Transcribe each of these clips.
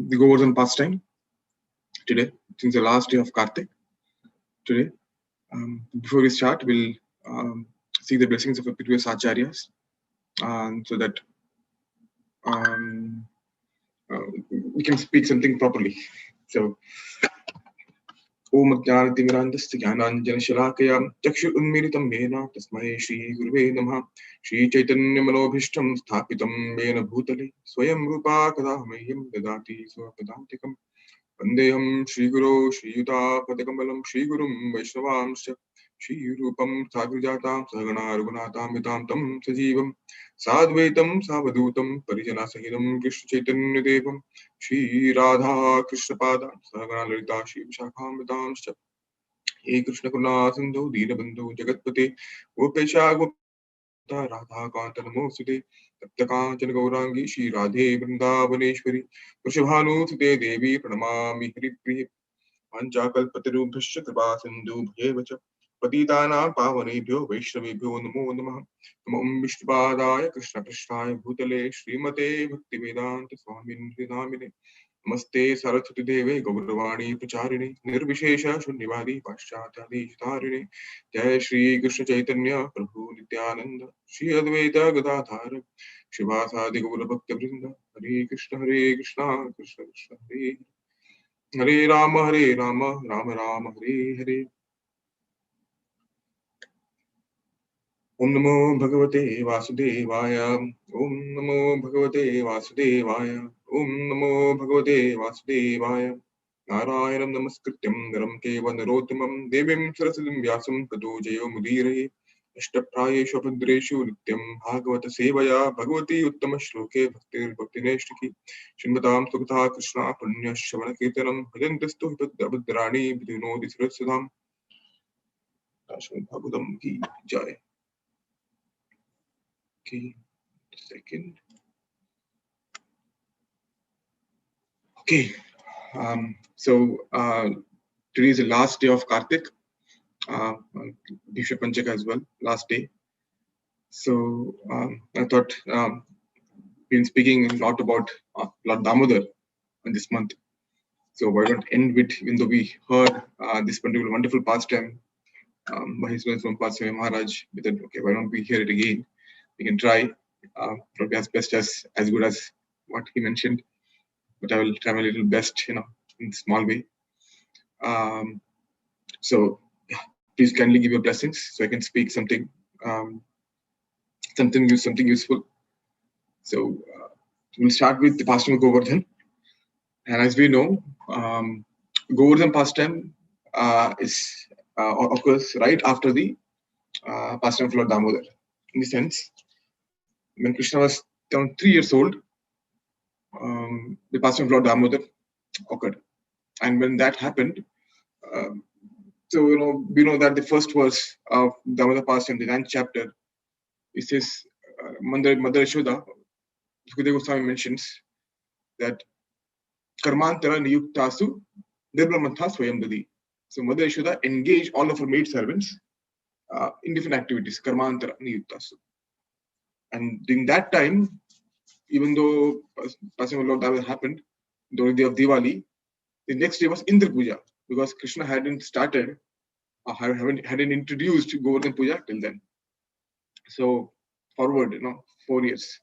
the Govardhan pastime today, since the last day of Kartik. Today, before we start, we'll seek the blessings of the previous acharyas, so that we can speak something properly. So, Om Jnanatimirandasya Jnananjanashalakaya Chakshu Unmilitam Yena Tasmai Shri Guruve Namah Shri Chaitanya Manobhishtam Sthapitam Yena Bhutale Swayam Rupa Kadamahyam Dadati Swapadantikam Vandeham Shri Guru Shri Yuta Padakamalam Shri Gurum Vaishnavamsya Shri Rupam Sadhujatam Sahagana Raghunatam Vitam Tam Sajivam Sadvaitam Savadutam Parijana Sahidam Krishna Chaitanya Devam Shri Radha Krishna Pada Sahagana Lalita Shri Vishakam Vitam He Krishna Kuna Sindhu Deenabandhu Jagatpate Gopesha Gopta Radha Kanta Namosute Taptakanchana Gaurangi Shri Radhe Vrindavaneshwari Vrishabhanu Sute Devi Pranamami Hari Priya Panchakalpatarubhishya Kripa Sindhu Bhyevacha Patitana Pavanebhyo Vaishnavebhyo Namo Namaha Namo Vishnupadaya Krishna Krishnaya Bhutale Srimate Bhaktivedanta Swamini Namine Namaste Saraswati Deve Gauravani Pracharine Nirvishesha Shunyavadi Paschatadi Chitarine Jai Shri Krishna Chaitanya Prabhu Nityananda Shri Advaita Gadadhara Shivasadi Gaura Bhakta Vrinda Hare Krishna Krishna Krishna Hare Hare Rama Rama Rama Hare Hare Om Namo Bhagavate Vasudevaya Om Namo Bhagavate Vasudevaya Om Namo Bhagavate Vasudevaya Narayanam Namaskrityam Naram Keva Narottamam Devim Sarasadim Vyasam Tato Jayo Mudiraye Ashtaprayeshu Abhadreshu Nityam Bhagavata Sevaya Bhagavati Uttama Shloke Bhaktir Bhaktineshti Shinmatam Sukata Krishna Punya Shavana Kirtanam Bhajantastu Abhadrani Bhidinodi Surasadam Ashwin Bhagavatam Ki Jai. Okay, second. Okay, so today is the last day of Kartik, Bhishma Panchaka as well, last day. So I thought been speaking a lot about Lord Damodar in this month. So why don't end with, even though we heard this particular wonderful pastime by his from Pastime Maharaj, we thought, okay, why don't we hear it again? We can try, probably as best as good as what he mentioned, but I will try my little best, in a small way. So yeah, please kindly give your blessings so I can speak something, something useful. So we'll start with the pastime of Govardhan, and as we know, Govardhan pastime is occurs right after the pastime of Lord Damodar. In the sense, when Krishna was around 3 years old, the pastime of Lord Damodar occurred, and when that happened, so we know that the first verse of Damodar pastime, the 9th chapter, it says, Mother Yashoda, Sukadeva Goswami mentions that Karmantara Niyuktasu Nirblamantha Swayam Dadi. So Mother Yashoda engaged all of her maid servants in different activities, Karmantara Niyuktasu. And during that time, even though pastime of Lord Damodar happened during the day of Diwali, the next day was Indra Puja, because Krishna hadn't started, hadn't introduced Govardhan Puja till then. So forward, 4 years,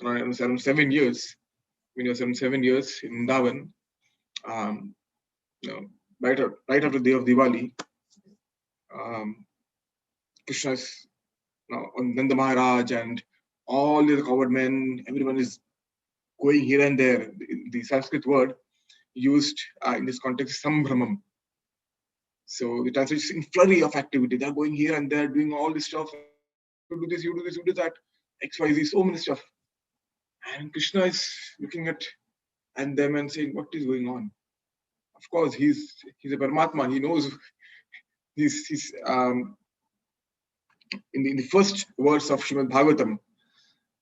around 7 years, when you were 7 years in Vrindavan, right after the day of Diwali, Krishna's Nanda Maharaj and all the coward men, everyone is going here and there. The Sanskrit word used in this context is Sambhramam. So the translation is in flurry of activity. They're going here and there, doing all this stuff. You do this, you do that, XYZ, so many stuff. And Krishna is looking at them and saying, what is going on? Of course, he's a Paramatma. He knows he's in the first verse of Srimad Bhagavatam,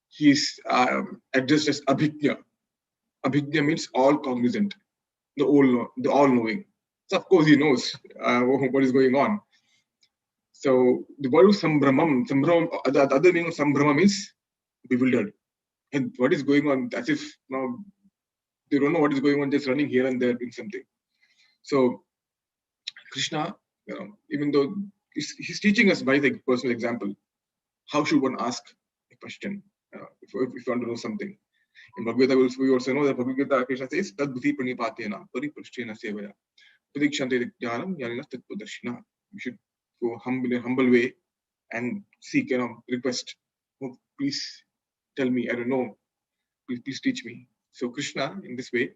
he's addressed as Abhijna. Abhijna means all cognizant, the all-knowing. So of course he knows what is going on. So the word Sambhramam, the other meaning of Sambhrama means bewildered. And what is going on? As if They don't know what is going on, just running here and there doing something. So Krishna, even though he's teaching us by the personal example, how should one ask a question if you want to know something. In Bhagavad Gita, we also know that Bhagavad Gita, Krishna says, Tad buddhi pranipatena pariprasthena sevaya pradikshante jnanam yanina tat pradarshina. We should go in a humble way and seek, request. Oh, please tell me, I don't know. Please teach me. So Krishna, in this way,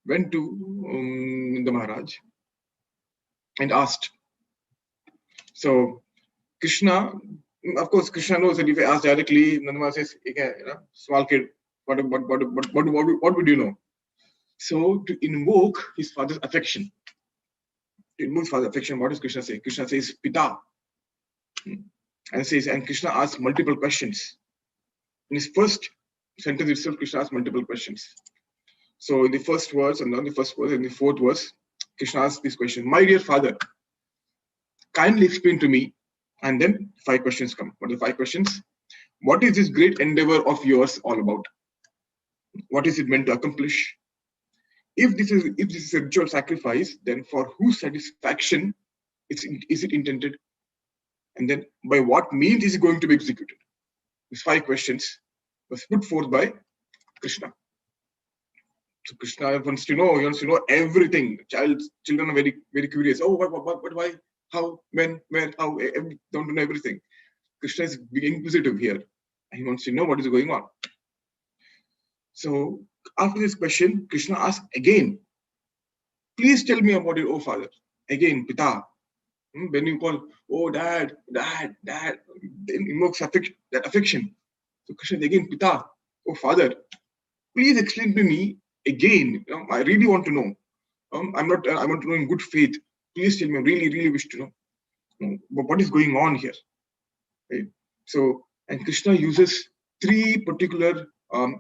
went to Nanda Maharaj and asked. So Krishna, of course, Krishna knows that if I ask directly, Nanda Maharaj says, small kid, what would you know? So to invoke his father's affection, what does Krishna say? Krishna says, Pita. And Krishna asks multiple questions. In his first sentence itself, Krishna asks multiple questions. So in the first verse, and then the first verse, and the fourth verse, Krishna asks this question: My dear father, kindly explain to me. And then 5 questions come. What are the 5 questions? What is this great endeavor of yours all about? What is it meant to accomplish? If this is a ritual sacrifice, then for whose satisfaction is it intended? And then by what means is it going to be executed? These 5 questions was put forth by Krishna. So Krishna wants to know. He wants to know everything. Children are very, very curious. Oh, what, why, how, when, where, how? Don't know everything. Krishna is being inquisitive here. He wants to know what is going on. So after this question, Krishna asks again, please tell me about it, oh father. Again, Pita. When you call, oh dad, then invokes that affection. So Krishna again, Pita, oh father, please explain to me again. I really want to know. I want to know in good faith. Please tell me. I really wish to know. What is going on here? Right? So, and Krishna uses 3 particular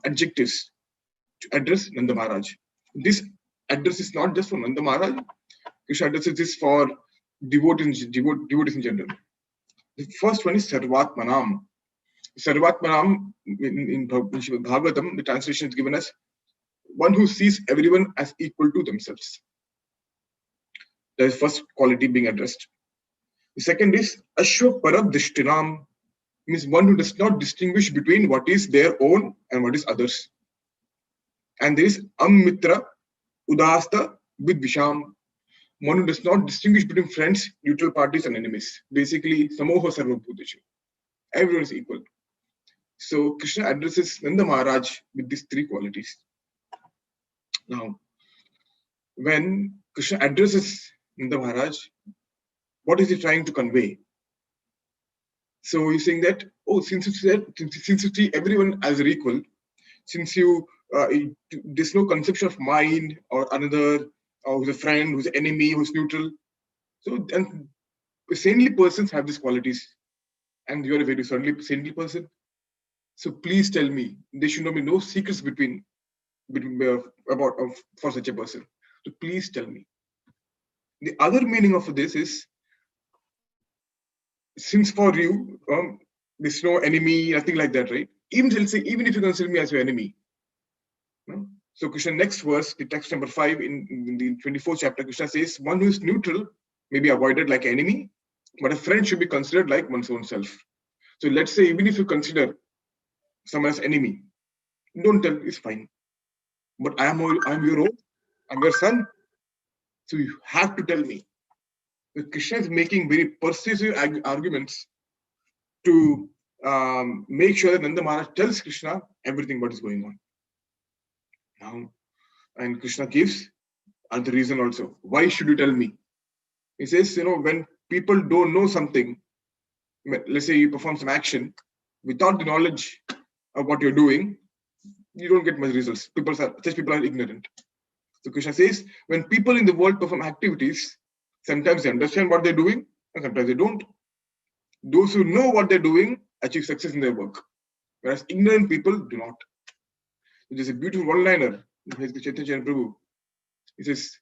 adjectives to address Nanda Maharaj. This address is not just for Nanda Maharaj. Krishna addresses this for devotees in general. The first one is Sarvatmanam. Sarvatmanam in Bhagavatam, the translation is given as one who sees everyone as equal to themselves. That is first quality being addressed. The second is Ashwa Parabdishtinam, means one who does not distinguish between what is their own and what is others. And there is Ammitra Udasta Vidvisham, one who does not distinguish between friends, neutral parties, and enemies. Basically, Samoha Sarvabhutesh. Everyone is equal. So Krishna addresses Nanda Maharaj with these 3 qualities. Now, when Krishna addresses Nanda Maharaj, what is he trying to convey? So he's saying that, since you see everyone as equal, since there's no conception of mine or another, or who's a friend, who's an enemy, who's neutral. So and saintly persons have these qualities, and you're a very saintly person. So please tell me, there should not be no secrets for such a person. So please tell me. The other meaning of this is, since for you, there's no enemy, nothing like that, right? Even if you consider me as your enemy. So Krishna, next verse, the text number 5 in the 24th chapter, Krishna says, one who is neutral may be avoided like enemy, but a friend should be considered like one's own self. So let's say, even if you consider someone as enemy, don't tell, it's fine. But I'm your own, I'm your son. So you have to tell me. So Krishna is making very persuasive arguments to make sure that Nanda Maharaj tells Krishna everything what is going on. Now, and Krishna gives the reason also. Why should you tell me? He says, when people don't know something, let's say you perform some action, without the knowledge of what you're doing, you don't get much results. Such people are ignorant. So Krishna says, when people in the world perform activities, sometimes they understand what they're doing, and sometimes they don't. Those who know what they're doing achieve success in their work, whereas ignorant people do not. There's a beautiful one-liner in Chaitanya Prabhu. He says,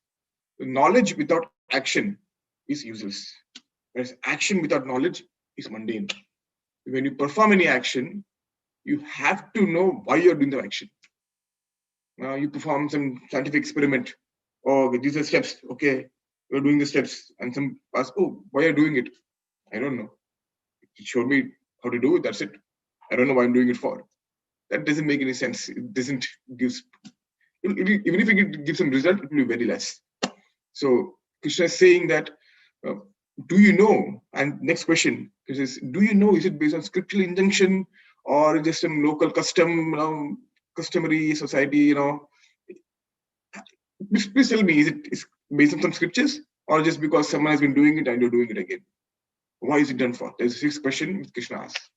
knowledge without action is useless, whereas action without knowledge is mundane. When you perform any action, you have to know why you're doing the action. You perform some scientific experiment. Oh, okay, these are steps. Okay, we're doing the steps. And some ask, oh, why are you doing it? I don't know. It showed me how to do it. That's it. I don't know why I'm doing it for. That doesn't make any sense. It doesn't give, even if it gives some result, it will be very less. So Krishna is saying that, uh, do you know? And next question, Krishna says, do you know? Is it based on scriptural injunction or just some local custom, customary society? Please tell me, is based on some scriptures or just because someone has been doing it and you're doing it again? Why is it done for? There's a sixth question which Krishna asks.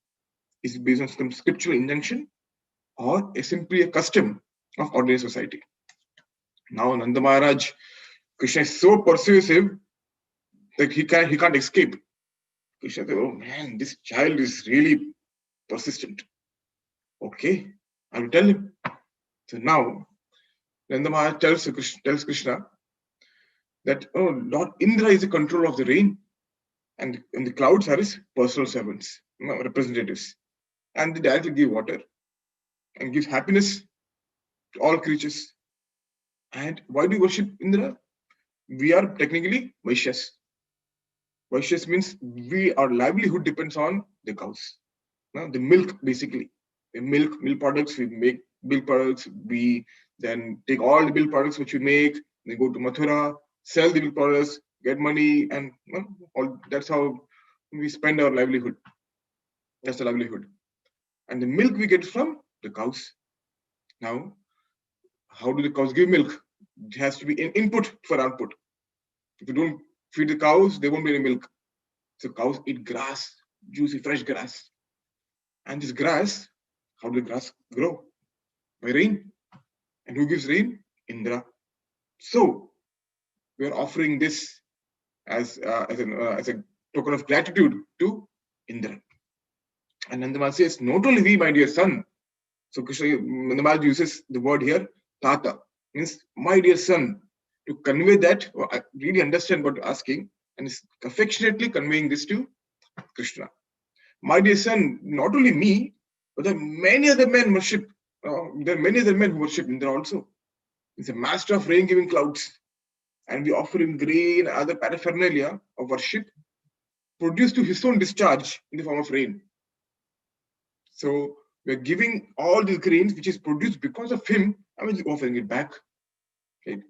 Is it based on some scriptural injunction or is simply a custom of ordinary society? Now Nanda Maharaj, Krishna is so persuasive that he can't escape. Krishna said, oh man, this child is really persistent. Okay, I will tell him. So now Nanda Maharaj tells Krishna that, oh, Lord Indra is the controller of the rain, and the clouds are his personal servants, representatives, and they directly give water and give happiness to all creatures. And why do we worship Indra? We are technically Vaishyas. Vaishyas means our livelihood depends on the cows. The milk, basically. The milk products, we make milk products, we then take all the milk products which we make, they go to Mathura, sell the milk products, get money, and that's how we spend our livelihood. That's the livelihood. And the milk we get from the cows. Now, how do the cows give milk? It has to be an input for output. If you don't feed the cows, there won't be any milk. So cows eat grass, juicy, fresh grass. And this grass, how does the grass grow? By rain. And who gives rain? Indra. So we are offering this as a token of gratitude to Indra. And Nandamala says, not only we, my dear son. So Krishna, Nandamala uses the word here, Tata, means my dear son, to convey that. I really understand what you're asking, and is affectionately conveying this to Krishna. My dear son, not only me, but there are many other men worship. There are many other men who worship Indra also. He's a master of rain-giving clouds. And we offer him grain and other paraphernalia of worship produced to his own discharge in the form of rain. So we're giving all these grains which is produced because of him, and we're offering it back. Okay?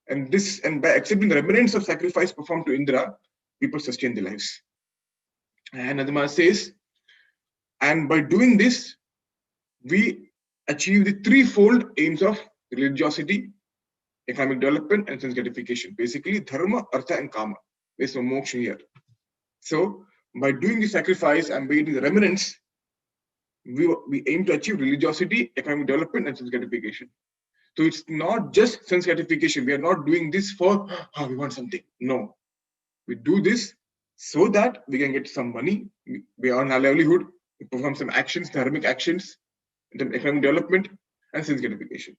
And by accepting the remnants of sacrifice performed to Indra, people sustain their lives. And Adama says, and by doing this, we achieve the threefold aims of religiosity, economic development, and sense gratification. Basically, dharma, artha, and kama. There's no moksha here. So, by doing the sacrifice and by eating the remnants, we aim to achieve religiosity, economic development, and sense gratification. So it's not just sense gratification. We are not doing this for, we want something. No. We do this so that we can get some money, we earn our livelihood, we perform some actions, dharmic actions, economic development, and sense gratification.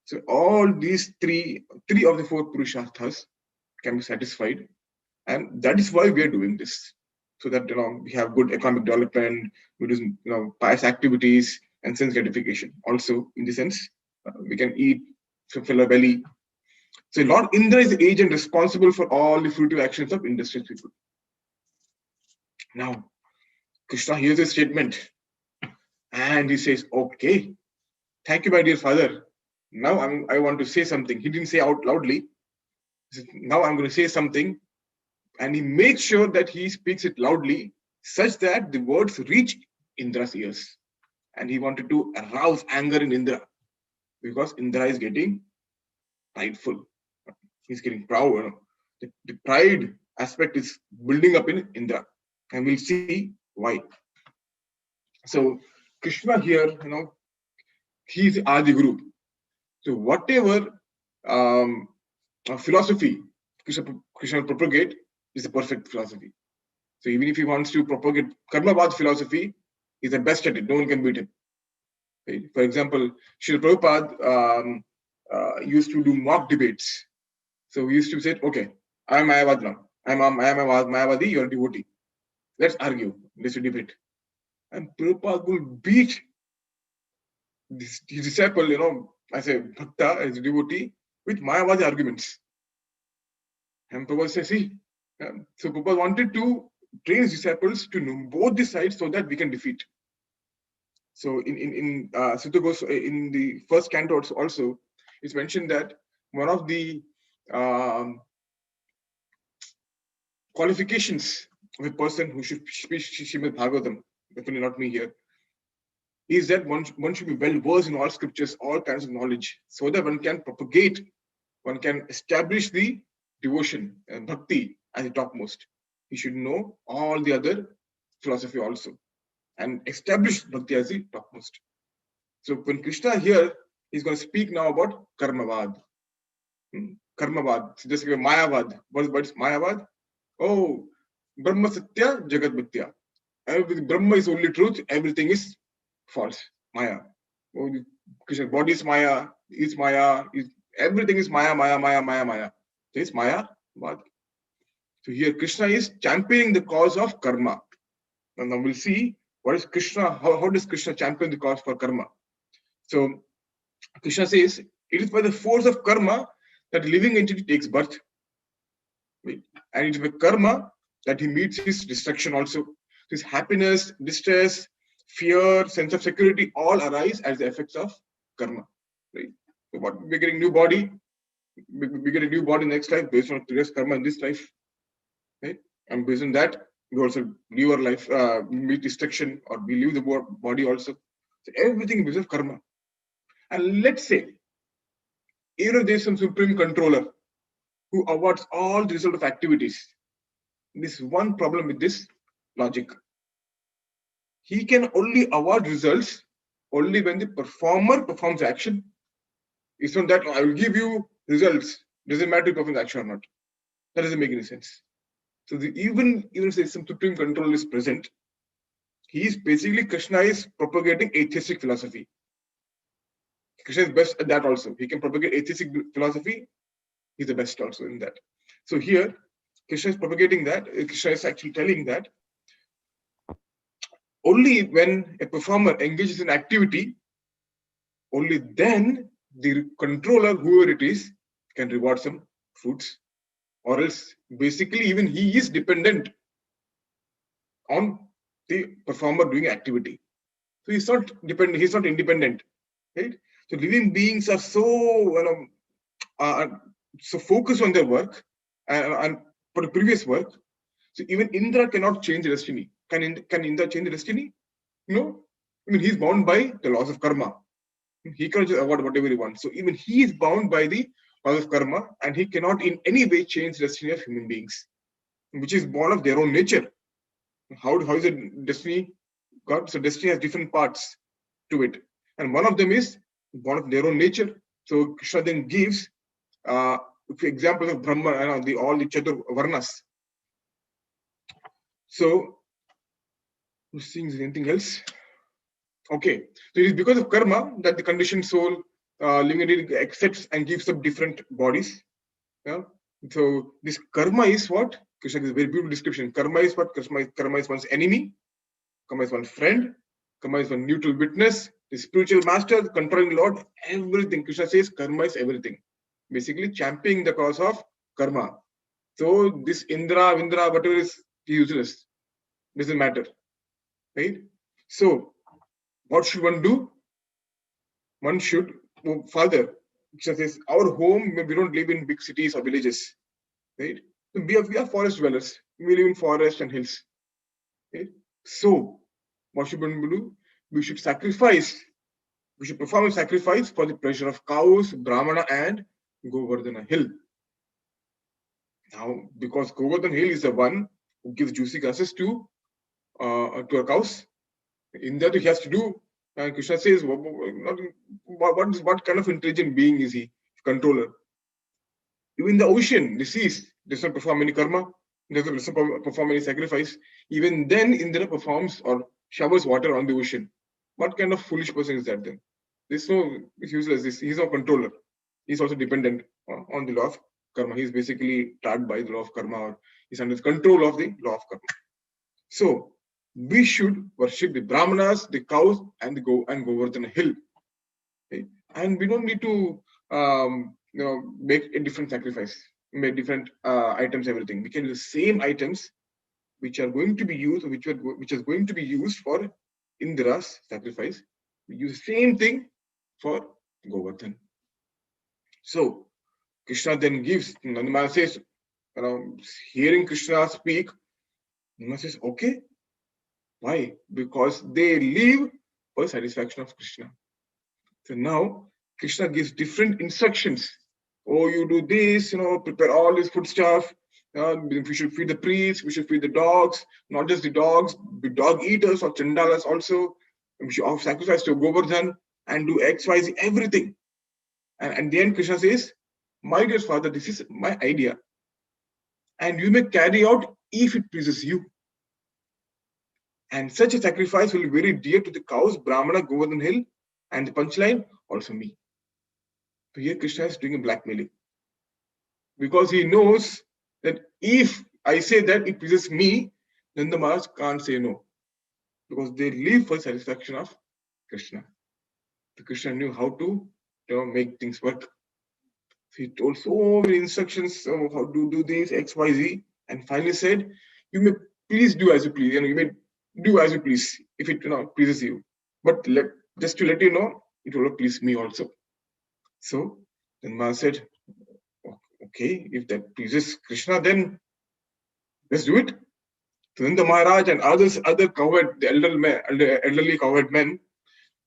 So all these three of the four purusharthas can be satisfied, and that is why we are doing this. So that we have good economic development, we do pious activities and sense gratification. Also, in the sense, we can eat, fill our belly. So Lord Indra is the agent responsible for all the fruitive actions of industrious people. Now, Krishna hears this statement and he says, okay, thank you, my dear father. Now I want to say something. He didn't say out loudly. He said, now I'm going to say something. And he makes sure that he speaks it loudly such that the words reach Indra's ears. And he wanted to arouse anger in Indra because Indra is getting prideful. He's getting proud. The pride aspect is building up in Indra. And we'll see why. So Krishna here, he's Adi Guru. So whatever philosophy Krishna propagate is the perfect philosophy. So even if he wants to propagate Karmavad philosophy, he's the best at it. No one can beat him. Okay? For example, Srila Prabhupada used to do mock debates. So he used to say, okay, I am Mayavad now. I am Mayavadi, you are a devotee. Let's argue. Let's debate. And Prabhupada will beat his disciple, as a bhakta, as a devotee, with Mayavadi arguments. And Prabhupada says, see, so Prabhupada wanted to train his disciples to know both the sides so that we can defeat. So in Sutta Goswami, in the first canto also, it's mentioned that one of the qualifications of a person who should speak Srimad Bhagavatam, definitely not me here, is that one should be well versed in all scriptures, all kinds of knowledge, so that one can propagate, one can establish the devotion and bhakti as the topmost. He should know all the other philosophy also and establish bhakti as the topmost. So when Krishna here is going to speak now about karmavad. Karmavad, so just give Mayavad. What is Mayavad? Oh, Brahma Satya Jagat Mithya. Brahma is only truth, everything is false. Maya. Oh, Krishna, body is Maya, everything is Maya, Maya, Maya, Maya, Maya. So it's Maya Vad. So here Krishna is championing the cause of karma. And now we'll see what is Krishna, how does Krishna champion the cause for karma. So Krishna says, it is by the force of karma that living entity takes birth. And it is by karma that he meets his destruction also. His happiness, distress, fear, sense of security all arise as the effects of karma. Right? So what we're getting new body, we get a new body next life based on previous karma in this life. Right? And based on that, we also leave our life, meet destruction, or we leave the body also. So everything is based on karma. And let's say, even if there's some supreme controller who awards all the result of activities, this one problem with this logic. He can only award results only when the performer performs action. It's not that I will give you results, doesn't matter if you perform action or not. That doesn't make any sense. So even if some supreme control is present, Krishna is propagating atheistic philosophy. Krishna is best at that also. He can propagate atheistic philosophy. He's the best also in that. So here, Krishna is propagating that. Krishna is actually telling that only when a performer engages in activity, only then the controller, whoever it is, can reward some fruits. Or else, basically, even he is dependent on the performer doing activity. So he's not dependent, he's not independent. Right? So living beings are so so focused on their work and for the previous work. So even Indra cannot change the destiny. Can Indra change the destiny? No. I mean, he's bound by the laws of karma. He cannot just award whatever he wants. So even he is bound by the laws of karma, and he cannot in any way change the destiny of human beings, which is born of their own nature. How is it destiny? God, so destiny has different parts to it, and one of them is born of their own nature. So Krishna then gives examples of Brahma and all the Chatur Varnas. So, seeing anything else? Okay, so it is because of karma that the conditioned soul living entity accepts and gives up different bodies. Yeah? So this karma is what? Krishna gives a very beautiful description. Karma is what? Karma is one's enemy. Karma is one's friend. Karma is one neutral witness. The spiritual master, the controlling Lord, everything. Krishna says karma is everything. Basically championing the cause of karma. So this Indra, Vindra, whatever is useless. Doesn't matter. Right? So what should one do? One should, Father, Krishna says, our home, we don't live in big cities or villages. Right? We are forest dwellers. We live in forest and hills. Right? So, what should one do? We should sacrifice. We should perform a sacrifice for the pleasure of cows, Brahmana, and Govardhan hill. Now, because Govardhan hill is the one who gives juicy grasses to our cows, in that he has to do. And Krishna says, what kind of intelligent being is he? Controller. Even the ocean, the seas, does not perform any karma, doesn't perform any sacrifice. Even then, Indra performs or showers water on the ocean. What kind of foolish person is that then? It's useless. He's no controller. He's also dependent on the law of karma. He's basically trapped by the law of karma, or he's under control of the law of karma. So we should worship the Brahmanas, the cows, and Govardhan hill. Okay? And we don't need to make a different sacrifice, make different items, everything. We can use the same items which are going to be used, which is going to be used for Indra's sacrifice. We use the same thing for Govardhan. So Krishna then gives, Nandamala says, hearing Krishna speak, Nandamala says, okay. Why? Because they live for the satisfaction of Krishna. So now Krishna gives different instructions. Oh, you do this, prepare all this food stuff. We should feed the priests, we should feed the dogs, not just the dogs, the dog eaters or chandalas also. We should offer sacrifice to Govardhan and do X, Y, Z, everything. And then Krishna says, my dear father, this is my idea. And you may carry out if it pleases you. And such a sacrifice will be very dear to the cows, Brahmana, Govardhan Hill, and the punchline, also me. So here Krishna is doing a blackmailing. Because he knows that if I say that it pleases me, then the Maharaj can't say no. Because they live for satisfaction of Krishna. So Krishna knew how to make things work. So he told so many instructions of how to do this, X, Y, Z, and finally said, you may please do as you please. You may do as you please if it pleases you. But just to let you know, it will please me also. So then Maharaj said, okay, if that pleases Krishna, then let's do it. So then the Maharaj and other cowherd, the elderly cowherd men,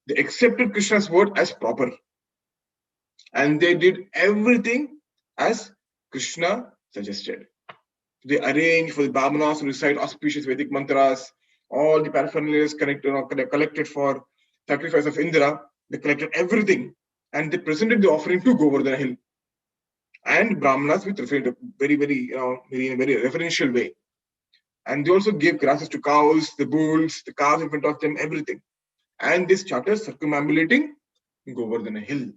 they accepted Krishna's word as proper. And they did everything as Krishna suggested. They arranged for the Brahmanas to recite auspicious Vedic mantras, all the paraphernalia collected for sacrifice of Indra. They collected everything and they presented the offering to Govardhan Hill. And Brahmanas with very, in a very reverential way. And they also gave grasses to cows, the bulls, the calves in front of them, everything. And they started circumambulating Govardhan Hill.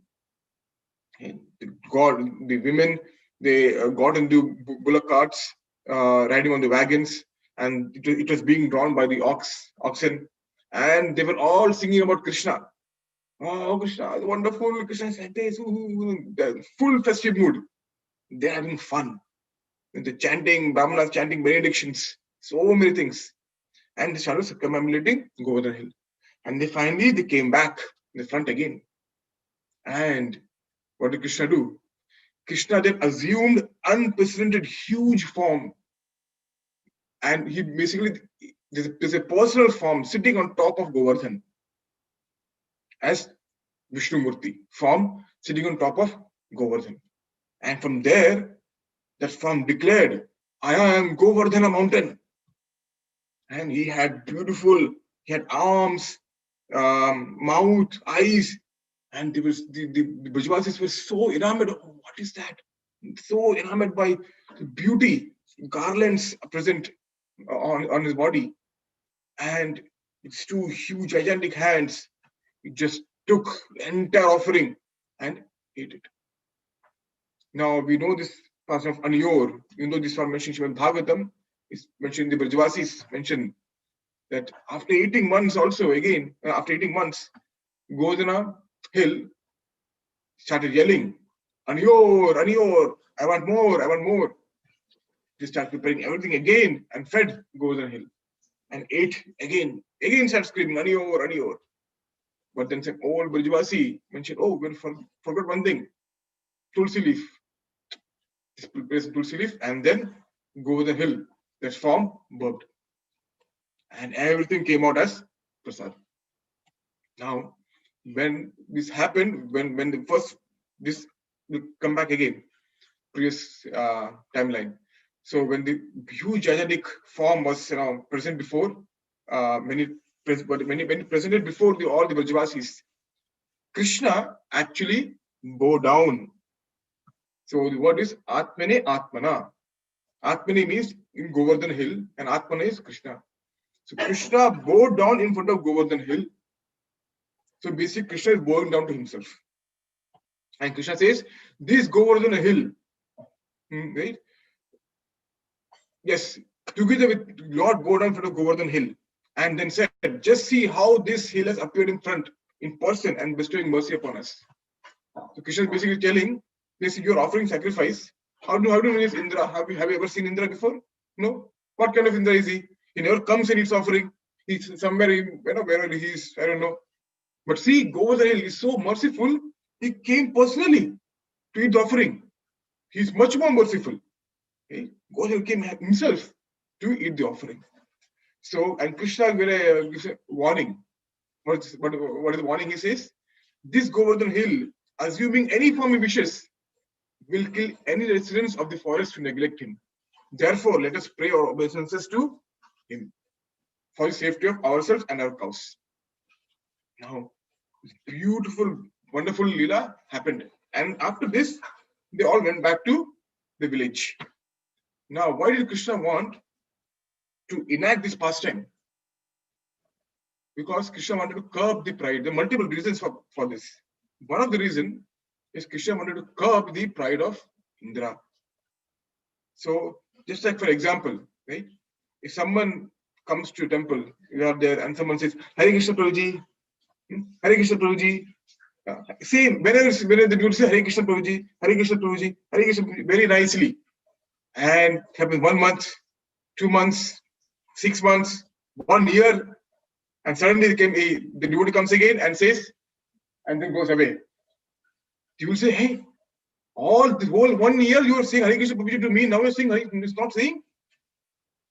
And the women, they got into bullock carts, riding on the wagons, and it was being drawn by the oxen. And they were all singing about Krishna. Oh, Krishna, wonderful. Krishna said this, full festive mood. They're having fun. The chanting, Brahmanas chanting benedictions, so many things. And they started circumambulating Govardhan Hill. And they came back in the front again. And what did Krishna do? Krishna then assumed unprecedented huge form. And he basically, there's a personal form sitting on top of Govardhan as Vishnu Murti, form sitting on top of Govardhan. And from there, that form declared, I am Govardhana mountain. And he had arms, mouth, eyes, and the Brajavasis were so enamored. Oh, what is that? So enamored by the beauty, garlands present on his body, and its two huge, gigantic hands. It just took the entire offering and ate it. Now we know this person of Aniyor, even though this one mentioned Srimad Bhagavatam, is mentioned the Brajavasis mentioned that after 18 months also, after 18 months, Govardhana Hill started yelling, Aniyor, Aniyor, I want more, I want more. They started preparing everything again and fed Govardhana Hill and ate again started screaming, Aniyor, Aniyor. But then some old Brajavasi mentioned, oh, we forgot one thing, Tulsi leaf. This prepares Tulsi leaf and then Govardhana Hill, that form burped. And everything came out as prasad. Now, when this happened, when this will come back again, previous timeline. So when the huge gigantic form was present before, when presented before all the Brajavasis, Krishna actually bowed down. So the word is Atmane Atmana. Atmane means in Govardhan Hill, and Atmana is Krishna. So Krishna bowed down in front of Govardhan Hill. So basically, Krishna is bowing down to himself. And Krishna says, this Govardhan Hill, right? Yes, together with Lord bowed down in front of Govardhan Hill. And then said, just see how this hill has appeared in front, in person, and bestowing mercy upon us. So Krishna is basically telling, this you're offering sacrifice. How do you know this Indra? Have you ever seen Indra before? No. What kind of Indra is he? He never comes and eats offering. He's somewhere in, wherever he is, I don't know. But see, Govardhan is so merciful. He came personally to eat the offering. He's much more merciful. Okay? Govardhan came himself to eat the offering. So, and Krishna gives a warning. What is the warning? He says, this Govardhan hill, assuming any form he wishes, will kill any residents of the forest who neglect him. Therefore, let us pray our obeisances to him for the safety of ourselves and our cows. Now, this beautiful, wonderful Leela happened. And after this, they all went back to the village. Now, why did Krishna want to enact this pastime? Because Krishna wanted to curb the pride. There are multiple reasons for this. One of the reasons is Krishna wanted to curb the pride of Indra. So, just like for example, right? If someone comes to a temple, you are there, and someone says, Hare Krishna Prabhuji, Hare Krishna Prabhuji. Same, whenever they do say Hare Krishna Prabhuji, Hare Krishna Prabhuji, Hare Krishna Prabhuji, very nicely. And it happens 1 month, 2 months, 6 months, 1 year, and suddenly the devotee comes again and says, and then goes away. You will say, hey, all the whole 1 year you are saying Hare Krishna Prabhuji to me, now you are saying Hare, it's not saying.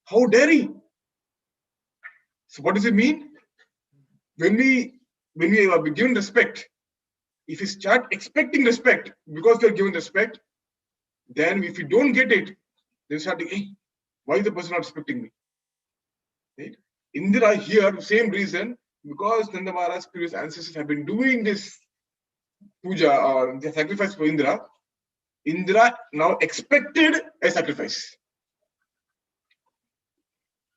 How dare he? So what does it mean? When we are given respect, if we start expecting respect because we are given respect, then if we don't get it, then start thinking, hey, why is the person not respecting me? Right? Indra here, same reason, because Nanda Maharaj's previous ancestors have been doing this puja or the sacrifice for Indra. Indra now expected a sacrifice.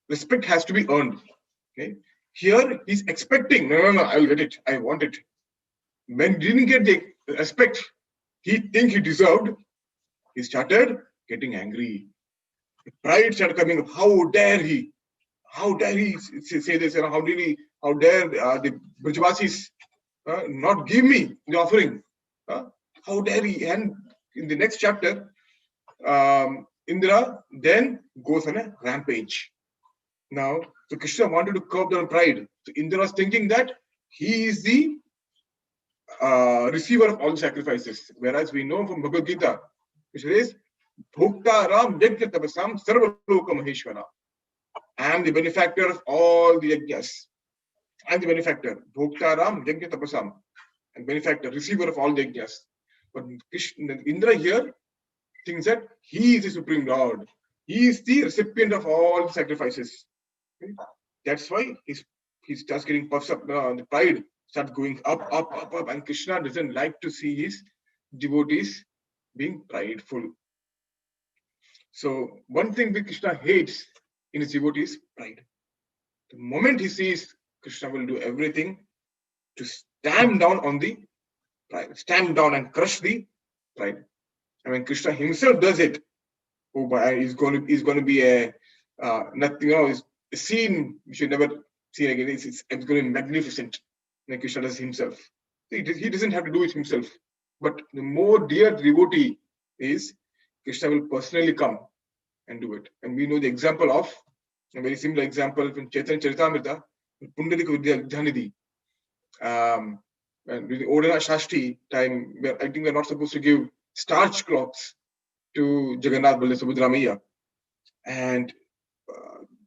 Respect has to be earned. Okay? Here he's expecting, no, I will get it. I want it. When he didn't get the respect he think he deserved, he started getting angry. The pride started coming up. How dare he? How dare he say this? How dare the Brajvasis not give me the offering? How dare he? And in the next chapter, Indra then goes on a rampage. Now, so Krishna wanted to curb down pride. So Indra was thinking that he is the receiver of all the sacrifices. Whereas we know from Bhagavad Gita, which says, Bhokta Ram Yajna Tapasam Sarva Loka Maheshwara. I am the benefactor of all the yajnas. I am the benefactor. Bhokta Ram Yajna Tapasam. And benefactor, receiver of all the yajnas. But Krishna, Indra here thinks that he is the supreme lord. He is the recipient of all the sacrifices. Okay? That's why he starts getting puffed up. The pride starts going up, and Krishna doesn't like to see his devotees being prideful. So one thing that Krishna hates in his devotees is pride. The moment he sees, Krishna will do everything to stamp down on the pride, stamp down and crush the pride. And when Krishna himself does it, is going to be a nothing, it's a scene we should never see again. It's going to be magnificent. When Krishna does himself, he doesn't have to do it himself. But the more dear devotee is, Krishna will personally come and do it. And we know the example of a very similar example from Chaitanya Charitamrita, Pundarika Vidyanidhi. With the Odana Shashti time, where I think we're not supposed to give starch cloths to Jagannath Baladev Subhadramaya. And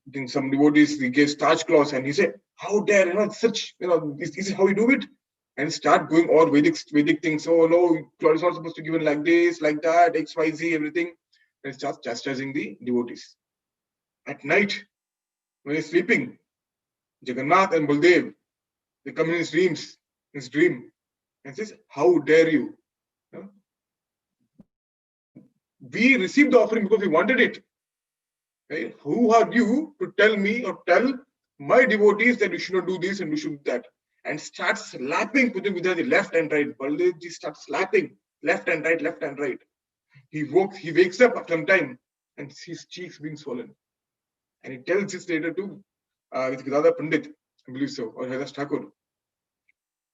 then some devotees, they gave starch cloths, and he said, how dare, such, is this how you do it? And start going all Vedic things. Oh no, cloth is not supposed to give it like this, like that, X, Y, Z, everything. And starts chastising the devotees. At night, when he's sleeping, Jagannath and Baldev, they come in his dream, and says, how dare you? We received the offering because we wanted it. Right? Who are you to tell me or tell my devotees that you should not do this and you should do that? And starts slapping Pujan left and right. Baldevji starts slapping left and right, left and right. He wakes up after some time and his cheeks being swollen. And he tells this later to Gadadhar Pandit, I believe so, or Haridas Thakur.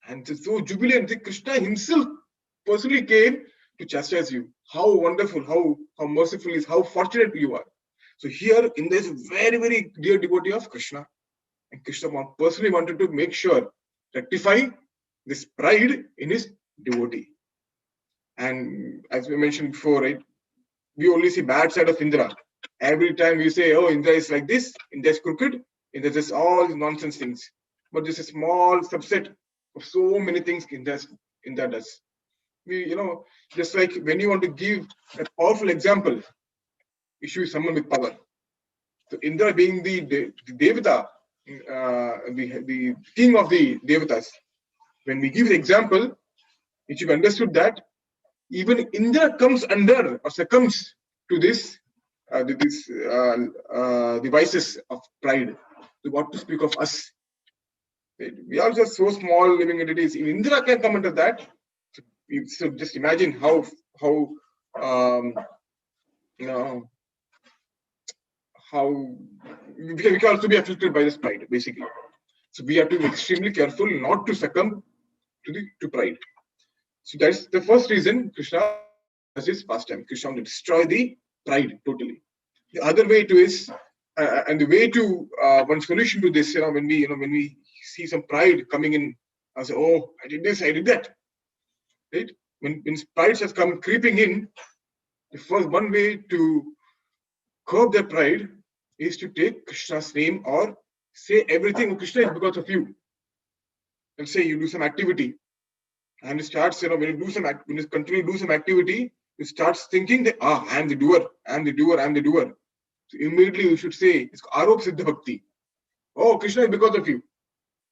And it's so jubilant. Krishna himself personally came to chastise you. How wonderful, how merciful is, how fortunate you are. So here Indra is a very, very dear devotee of Krishna. And Krishna personally wanted to make sure, rectify this pride in his devotee. And as we mentioned before, right, we only see bad side of Indra. Every time we say, oh, Indra is like this, Indra is crooked, Indra is all nonsense things. But this is a small subset of so many things Indra does. Just like when you want to give a powerful example, you choose someone with power. So Indra being the Devata, the king of the Devatas, when we give the example, it should be understood that even Indra comes under or succumbs to this devices of pride. So what to speak of us? We are just so small living entities. If Indra can come under that, so just imagine how we can also be afflicted by this pride, basically. So we have to be extremely careful not to succumb to pride. So that's the first reason Krishna does his pastime. Krishna wants to destroy the pride totally. The other way to is, and the way to one solution to this, when we see some pride coming in, I say, oh, I did this, I did that. Right? When pride has come creeping in, the first one way to curb that pride is to take Krishna's name or say everything Krishna is because of you. Let's say you do some activity, and it starts, when you continue to do some activity, it starts thinking that, I am the doer, I am the doer, I am the doer. So immediately you should say, it's Arop Siddha Bhakti. Oh, Krishna is because of you.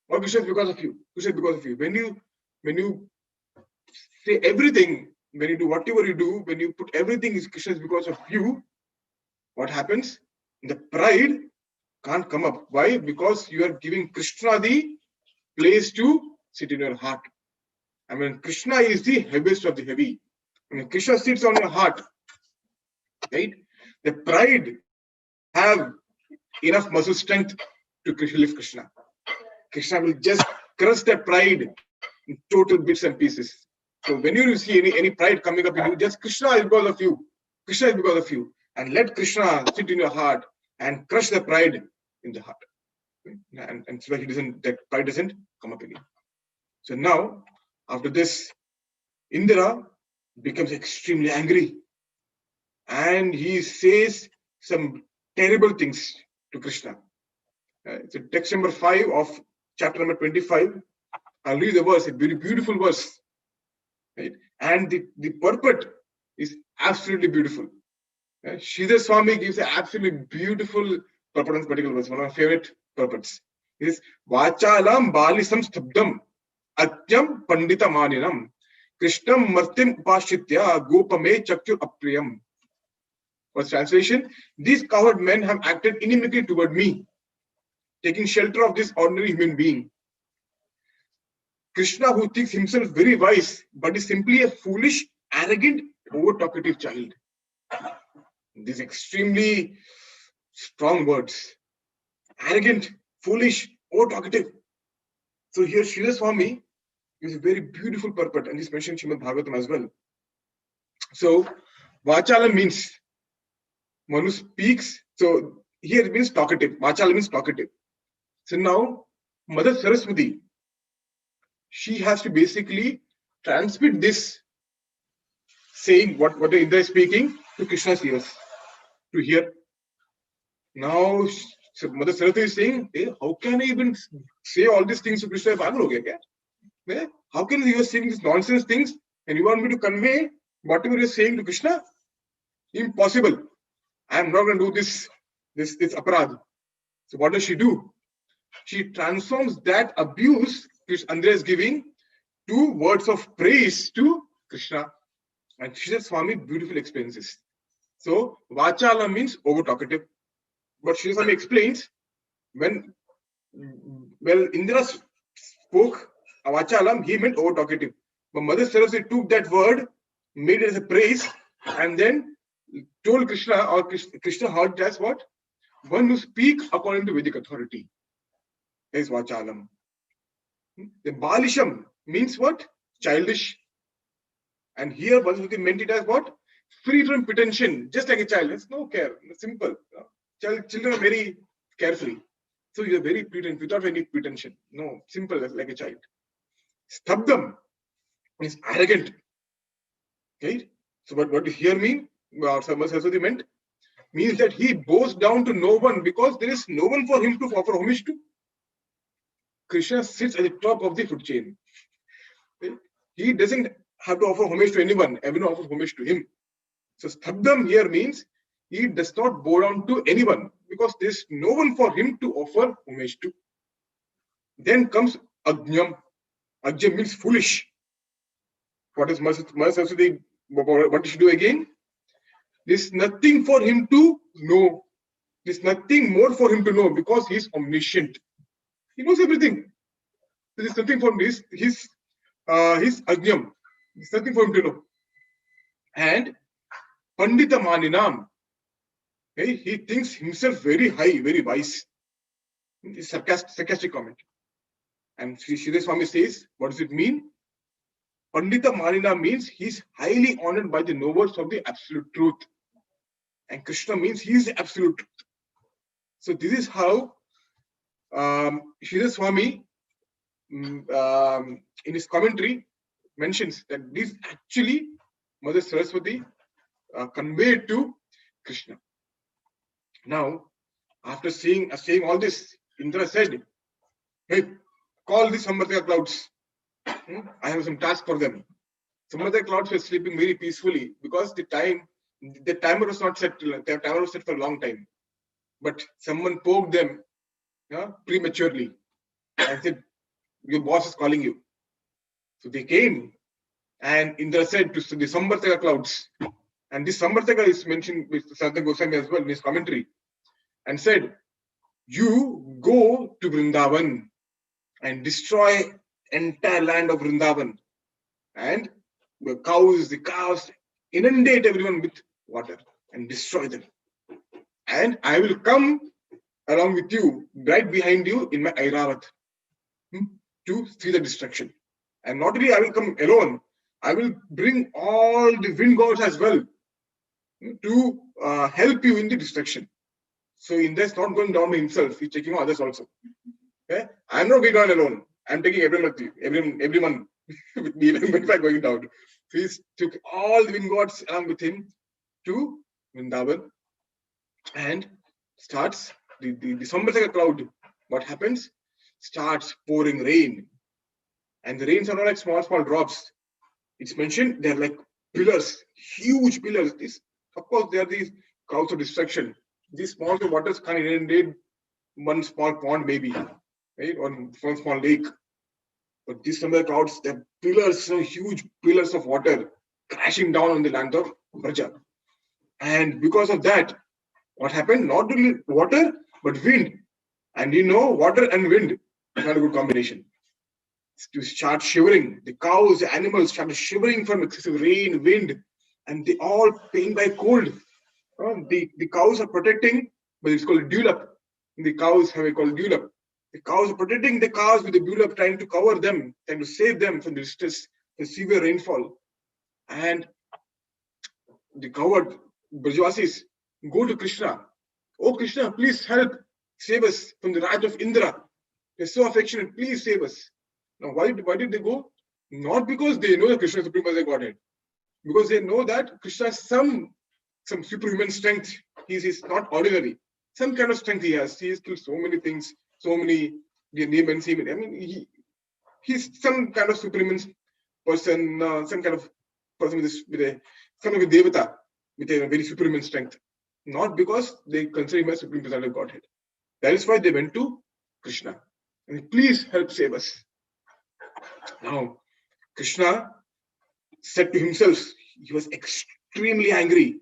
Oh, Krishna is because of you. Krishna is because of you. When you say everything, when you do whatever you do, when you put everything is Krishna is because of you, what happens? The pride can't come up. Why? Because you are giving Krishna the place to sit in your heart. Krishna is the heaviest of the heavy. Krishna sits on your heart, right? The pride have enough muscle strength to lift Krishna. Krishna will just crush that pride in total bits and pieces. So when you see any pride coming up in you, just Krishna is because of you. Krishna is because of you. And let Krishna sit in your heart and crush the pride in the heart. And so that pride doesn't come up in you. So now, after this, Indra becomes extremely angry. And he says some terrible things to Krishna. So text number 5 of chapter number 25. I'll read the verse, a very beautiful verse. Right? And the purport is absolutely beautiful. Sridhar Swami gives an absolutely beautiful purport on this particular verse, one of my favorite purports. It is Vachalam Balisam Stabdam Atyam Pandita Maninam Krishnam Martim Upashitya Gopame Chakyu Apriyam. What's translation? These coward men have acted inimically toward me, taking shelter of this ordinary human being. Krishna, who thinks himself very wise, but is simply a foolish, arrogant, over-talkative child. These extremely strong words. Arrogant, foolish, over-talkative. So here Sridhar Swami gives a very beautiful purport, and this mentioned Srimad Bhagavatam as well. So Vachalam means one who speaks. So here it means talkative. Vachalam means talkative. So now Mother Saraswati, she has to basically transmit this saying what Indra is speaking to Krishna's ears to hear. Now Mother Saraswati is saying, hey, how can I even say all these things to Krishna? How can you are saying these nonsense things and you want me to convey whatever you're saying to Krishna? Impossible. I am not going to do this aparad. So what does she do? She transforms that abuse Indra is giving to words of praise to Krishna. And Sridhar Swami beautifully explains this. So Vachala means over talkative. But Sridhar Swami explains when Indra spoke Vachalam, he meant over talkative. But Mother Saraswati took that word, made it as a praise, and then told Krishna, or Krishna heard as what? One who speaks according to Vedic authority is Vachalam. The Balisham means what? Childish. And here Vasudeva meant it as what? Free from pretension, just like a child. There's no care. It's simple. Children are very carefree. So you're very pretension, without any pretension. No, simple like a child. Stabdam means arrogant. Right? So what does here mean? Saraswati means that he bows down to no one because there is no one for him to offer homage to. Krishna sits at the top of the food chain. Okay? He doesn't have to offer homage to anyone. Everyone offers homage to him. So stabdam here means he does not bow down to anyone because there is no one for him to offer homage to. Then comes agnyam. Agnyam means foolish. What is Saraswati? What did she do again? There's nothing for him to know. There's nothing more for him to know because he's omniscient. He knows everything. There's nothing for his agnyam. There's nothing for him to know. And Pandita Maninam. Okay, he thinks himself very high, very wise. It's sarcastic comment. And Sri Sridhar Swami says, what does it mean? Pandita Manina means he's highly honored by the knowers of the absolute truth. And Krishna means he is the absolute truth. So this is how Sridhar Swami in his commentary mentions that this actually Mother Saraswati conveyed to Krishna. Now, after saying all this, Indra said, hey, call the Samvartaka clouds. I have some task for them. Samvartaka clouds were sleeping very peacefully because the timer was not set. The timer was set for a long time. But someone poked them prematurely and said, your boss is calling you. So they came and Indra said to the Samvartaka clouds, and this Samvartaka is mentioned with Sanatana Goswami as well in his commentary, and said, you go to Vrindavan and destroy entire land of Vrindavan, and the cows inundate everyone with water and destroy them. And I will come along with you, right behind you in my Airavat to see the destruction. And not only I will come alone, I will bring all the wind gods as well to help you in the destruction. So Indra's not going down by himself, he's taking others also. Okay? I'm not going down alone. I'm taking everyone with you, everyone with me, even if I'm going down. So he took all the wind gods along with him to Vrindavan and starts the Samvartaka cloud. What happens? Starts pouring rain. And the rains are not like small drops. It's mentioned they're like pillars, huge pillars. Of course, they are these clouds of destruction. These small waters can inundate one small pond maybe, right? Or one small lake. But these some of the clouds, they're pillars, huge pillars of water crashing down on the land of Braja. And because of that, what happened? Not only water, but wind. And water and wind is not a good combination. To start shivering. The cows, the animals started shivering from excessive rain, wind, and they all pain by cold. The cows are protecting, but it's called dewlap. The cows have it called dewlap. The cows are protecting the cows with the dewlap, trying to cover them, trying to save them from the distress, the severe rainfall. And the coward Brajavasis go to Krishna. Oh Krishna, please help, save us from the wrath of Indra. They're so affectionate, please save us. Now, why did they go? Not because they know that Krishna is Supreme Personality of Godhead, because they know that Krishna has some superhuman strength. He's not ordinary. Some kind of strength he has. He has killed so many things, so many demons. I mean, he's some kind of superhuman person, some kind of person with some of a devata with a very superhuman strength. Not because they consider him as Supreme Personality of Godhead. That is why they went to Krishna. And please help save us. Now, Krishna said to himself, he was extremely angry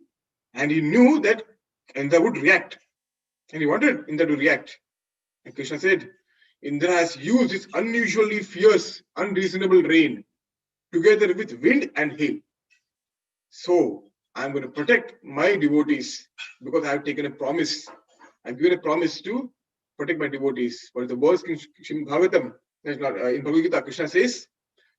and he knew that Indra would react. And he wanted Indra to react. And Krishna said, Indra has used his unusually fierce, unreasonable rain together with wind and hail. So, I'm going to protect my devotees because I have taken a promise. I've given a promise to protect my devotees. But the words in Bhagavatam, in Bhagavad Gita, Krishna says,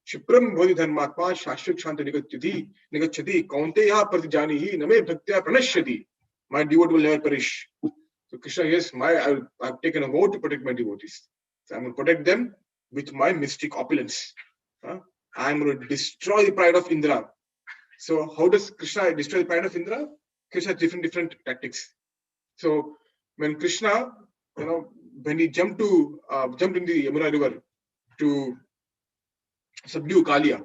Shipram Bodhi Dharmatma Shashvik Shanta Nigachati Kaunteya Pratijanihi Name Bhaktya Pranashyati. My devotee will never perish. So Krishna, yes, I've taken a vow to protect my devotees. So I'm going to protect them with my mystic opulence. I'm going to destroy the pride of Indra. So how does Krishna destroy the pride of Indra? Krishna has different tactics. So when Krishna, when he jumped in the Yamuna river to subdue Kalia,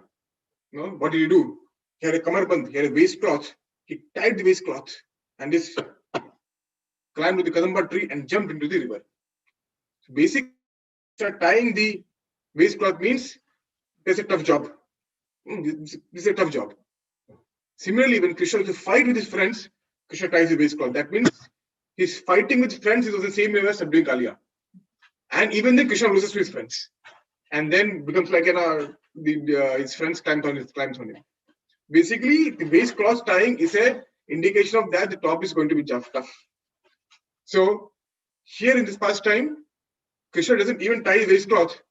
what did he do? He had a kamarband, he had a waistcloth. He tied the waistcloth and this climbed to the Kadamba tree and jumped into the river. So basically, tying the waistcloth means there's a tough job. This is a tough job. Similarly, when Krishna has to fight with his friends, Krishna ties the waistcloth. That means he's fighting with his friends. He was the same way as subduing Kalia. And even then, Krishna loses to his friends. And then becomes like his friends climbs on him. Basically, the waistcloth tying is an indication of that the top is going to be tough. So here in this pastime, Krishna doesn't even tie his waistcloth,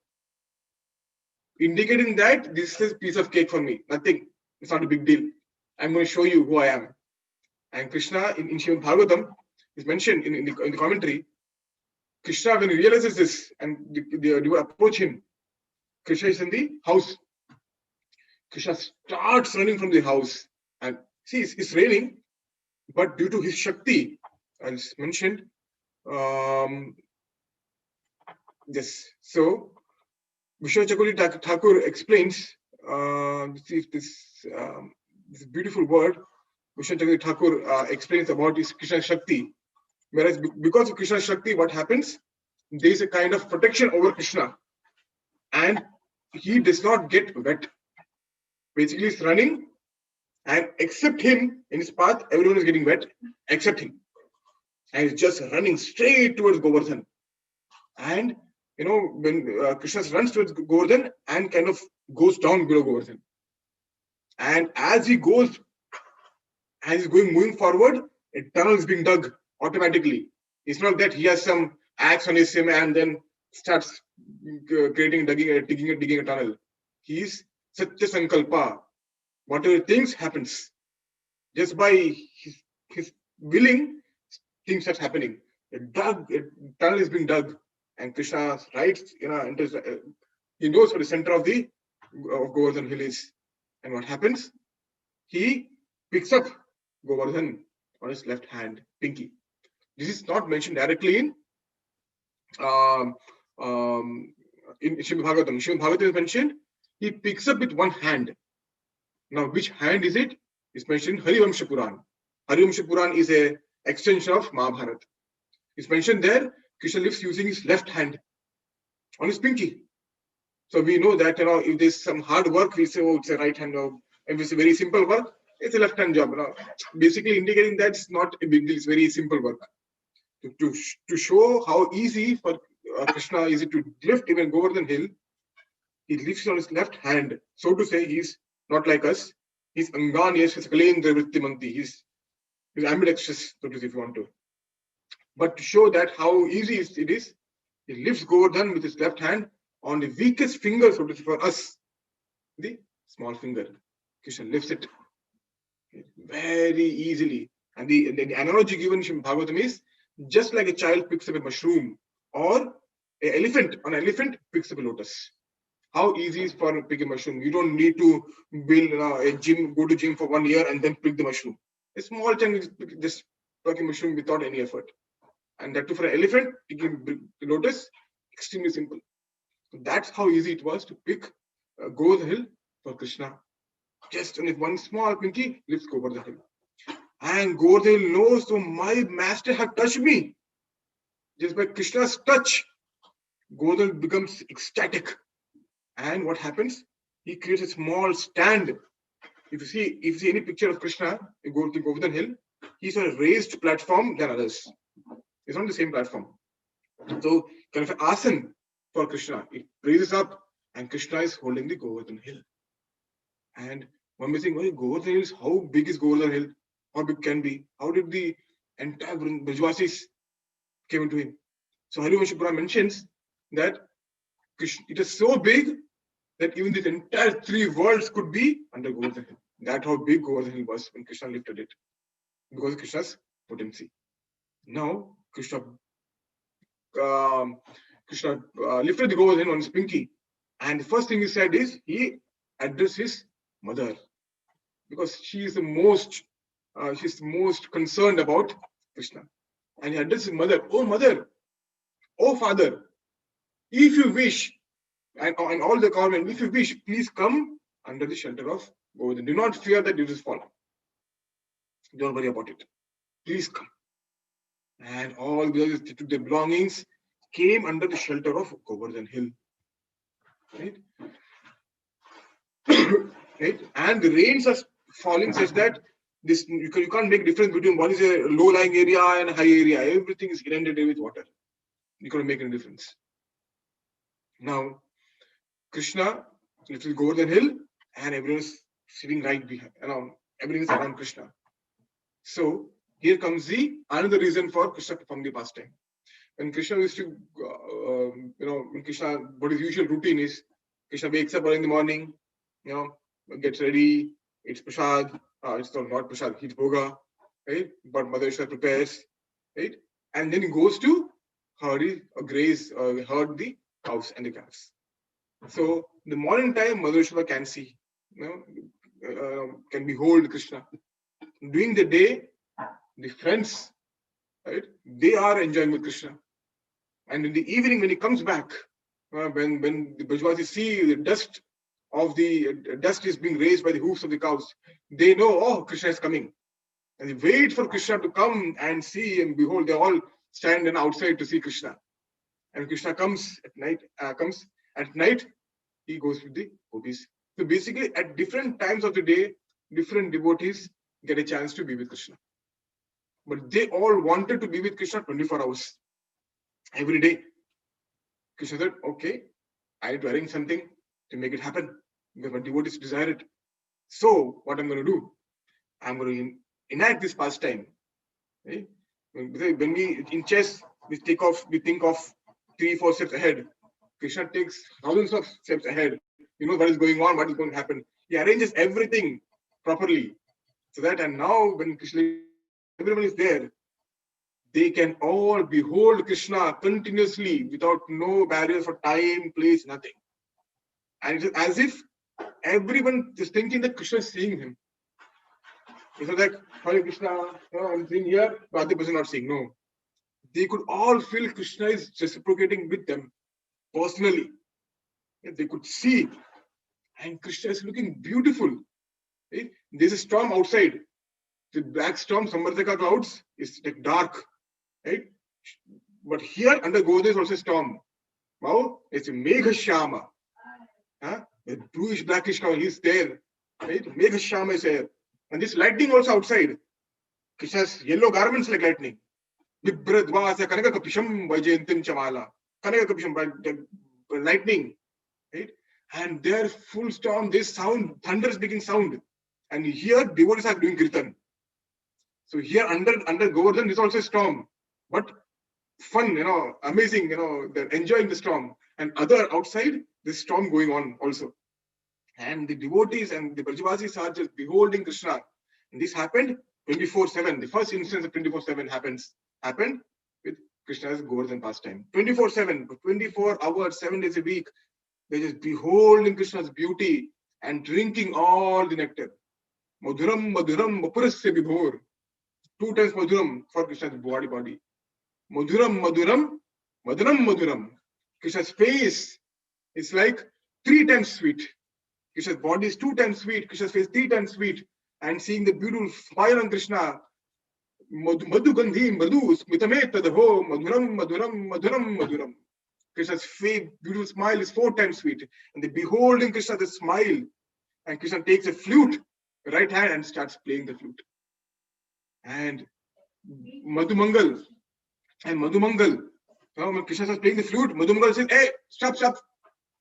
indicating that this is a piece of cake for me. Nothing. It's not a big deal. I'm going to show you who I am. And Krishna in Srimad Bhagavatam is mentioned in the commentary. Krishna, when he realizes this and they approach him, Krishna is in the house. Krishna starts running from the house. And see, it's raining, but due to his Shakti, as mentioned, yes. So, Vishnu Chakravarti Thakur explains this beautiful word. Vishnu Chakravarti Thakur explains about his Krishna Shakti. Whereas because of Krishna Shakti, what happens? There is a kind of protection over Krishna. And he does not get wet. Basically, he's running, and except him in his path, everyone is getting wet, except him. And he's just running straight towards Govardhan. And when Krishna runs towards Govardhan and kind of goes down below Govardhan. And as he's moving forward, a tunnel is being dug automatically. It's not that he has some axe on his sim and then starts digging a tunnel. He's Satya Sankalpa. Whatever things happens. Just by his willing, things are happening. A tunnel is being dug, and Krishna writes, enters, he knows where the center of Govardhan hill is. And what happens? He picks up Govardhan on his left hand, pinky. This is not mentioned directly in Srimad Bhagavatam. Srimad Bhagavatam is mentioned. He picks up with one hand. Now, which hand is it? It's mentioned in Harivamsha Puran. Harivamsha Puran is an extension of Mahabharata. It's mentioned there, Krishna lifts using his left hand on his pinky. So we know that, if there's some hard work, we say, it's a right hand. If it's a very simple work, it's a left hand job. Basically indicating that it's not a big deal, it's very simple work. To show how easy for Krishna is it to lift even Govardhan hill, he lifts on his left hand. So to say, he's not like us. He's Anganyas, he's Kalendra Vrittimanti. He's ambidextrous, so to say, if you want to. But to show that how easy it is, he lifts Govardhan with his left hand on the weakest finger, so to say, for us, the small finger. Krishna lifts it very easily. And the analogy given in Bhagavatam is just like a child picks up a mushroom or an elephant picks up a lotus. How easy is for picking a mushroom? You don't need to build go to gym for 1 year and then pick the mushroom. A small chunk just picking mushroom without any effort. And that too for an elephant, picking the lotus, extremely simple. So that's how easy it was to pick Govardhan hill for Krishna. Just on one small pinky, lifts Govardhan hill. And Govardhan hill knows, so my master had touched me. Just by Krishna's touch, Govardhan becomes ecstatic. And what happens? He creates a small stand. If you see any picture of Krishna, you go to Govardhan hill, he's on a raised platform than others. It's on the same platform. So kind of an asan for Krishna. It raises up and Krishna is holding the Govardhan hill. And one may think, Govardhan hill, how big is Govardhan hill? How big can be? How did the entire Brajvasis came into him? So Harivamsha Puran mentions that Krishna, it is so big that even this entire three worlds could be under Govardhan Hill. That's how big Govardhan Hill was when Krishna lifted it, because of Krishna's potency. Now, Krishna lifted the Govardhan Hill on his pinky, and the first thing he said is he addressed his mother, because she's the most concerned about Krishna. And he addressed his mother, "Oh mother, oh father, if you wish, and all the government, if you wish, please come under the shelter of Govardhan. Do not fear that you will fall. Don't worry about it. Please come." And all the took their belongings, came under the shelter of Govardhan Hill. Right? Right? And the rains are falling such that this you can't make difference between what is a low-lying area and a high area. Everything is inundated with water. You can't make any difference. Now, Krishna lifted Govardhan Hill, and everyone is sitting right behind. Everything is around Krishna. So here comes the another reason for Krishna performing the pastime. When Krishna used to, when Krishna, what his usual routine is, Krishna wakes up early in the morning, gets ready, eats prasad. It's not prasad, eats bhoga, right? But Mother Yashoda prepares, right? And then he goes to herd the cows and the calves. So in the morning time, Mother Yashoda can see, can behold Krishna. During the day, the friends, right? They are enjoying with Krishna. And in the evening, when he comes back, when the Brajvasis see the dust is being raised by the hoofs of the cows, they know, oh, Krishna is coming. And they wait for Krishna to come and see, and behold, they all stand outside to see Krishna. And Krishna comes at night, he goes with the gopis. So basically, at different times of the day, different devotees get a chance to be with Krishna. But they all wanted to be with Krishna 24 hours. Every day. Krishna said, okay, I need to arrange something to make it happen, because my devotees desire it. So what I'm going to do, I'm going to enact this pastime. Okay? When we in chess, we think of 3-4 steps ahead. Krishna takes thousands of steps ahead. He knows what is going on, what is going to happen. He arranges everything properly, so that, and now when Krishna, everyone is there, they can all behold Krishna continuously without no barrier for time, place, nothing. And it is as if everyone is thinking that Krishna is seeing him. It's not like, Hare Krishna, I'm seeing here, but other person not seeing. No. They could all feel Krishna is reciprocating with them personally. They could see. And Krishna is looking beautiful. Right? There's a storm outside. The black storm, Samvardhaka clouds, is like dark. Right? But here under Govardhan is also a storm. Wow, it's a Megha Shama. A bluish blackish cloud, he's there. Right? Megha Shama is there. And this lightning also outside. Krishna's yellow garments like lightning. Vibradvasa Kanaka Kapisham Vajayantim Chamala. Kanaka Kapisham, lightning. Right? And their full storm, this sound, thunder is making sound. And here devotees are doing kirtan. So here under Govardhan is also a storm. But fun, amazing, they're enjoying the storm. And other outside, this storm going on also. And the devotees and the Brajavasis are just beholding Krishna. And this happened 24/7. The first instance of 24/7 happened with Krishna's Govardhan pastime. 24/7, 24 hours, 7 days a week. They're just beholding Krishna's beauty and drinking all the nectar. Madhuram, Madhuram, Vapurasya Vibhor. 2 times Madhuram for Krishna's body. Madhuram, Madhuram, Madhuram, Madhuram. Krishna's face is like 3 times sweet. Krishna's body is 2 times sweet. Krishna's face 3 times sweet. And seeing the beautiful smile on Krishna, Madhu Gandhi, Madhu, Smitame Tadho, Madhuram, Madhuram, Madhuram, Madhuram. Krishna's face, beautiful smile is 4 times sweet. And they beholding Krishna, the smile. And Krishna takes a flute, right hand, and starts playing the flute. And Madhumangal. When Krishna starts playing the flute, Madhumangal says, hey, stop.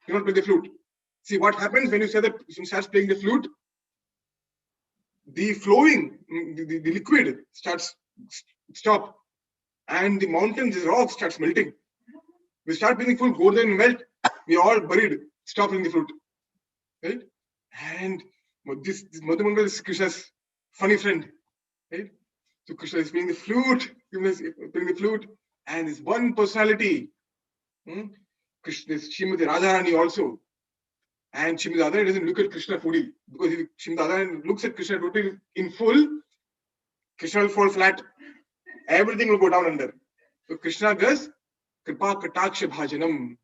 You don't play the flute. See what happens when you say that he starts playing the flute? The flowing, the liquid stop. And the mountains, the rocks starts melting. We start playing the flute, Govardhan melt, we are all buried. Stop playing the flute. right? And this Madhumangal is Krishna's funny friend, right? So Krishna is playing the flute, and this one personality, Krishna, Srimati Radharani also. And Srimati Radharani doesn't look at Krishna fully, because if Srimati Radharani looks at Krishna totally in full, Krishna will fall flat. Everything will go down under. So Krishna does Kripa Kataksha Bhajanam,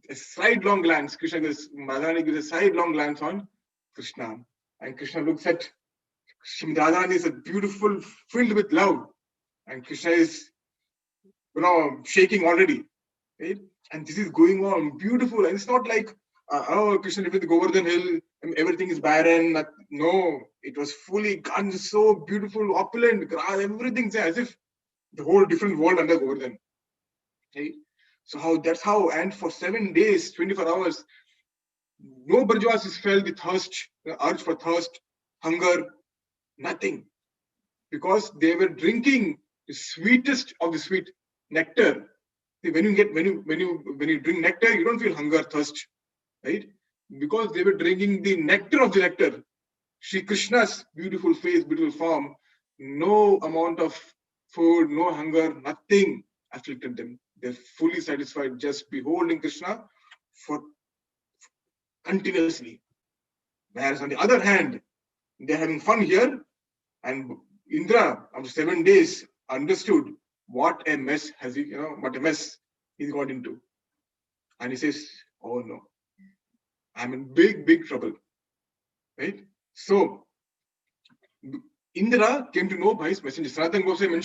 a sidelong glance. Krishna gives, Radharani gives a sidelong glance on Krishna. And Krishna looks at Srimati Radharani is a beautiful, filled with love. And Krishna is, shaking already. Right? And this is going on beautiful. And it's not like, Krishna lived with the Govardhan hill, and everything is barren. No, it was fully gone, so beautiful, opulent, grass, everything's there, as if the whole different world under Govardhan. Right? So that's how, and for 7 days, 24 hours, no Brajavas is felt with thirst, urge for thirst, hunger, nothing. Because they were drinking the sweetest of the sweet nectar. See, when you drink nectar, you don't feel hunger, thirst, right? Because they were drinking the nectar of the nectar. Shri Krishna's beautiful face, beautiful form, no amount of food, no hunger, nothing afflicted them. They're fully satisfied just beholding Krishna for continuously. Whereas on the other hand, they're having fun here, and Indra, after 7 days, understood what a mess he's got into. And he says, oh no, I'm in big, big trouble. Right? So Indra came to know by his messenger. Sanatana Goswami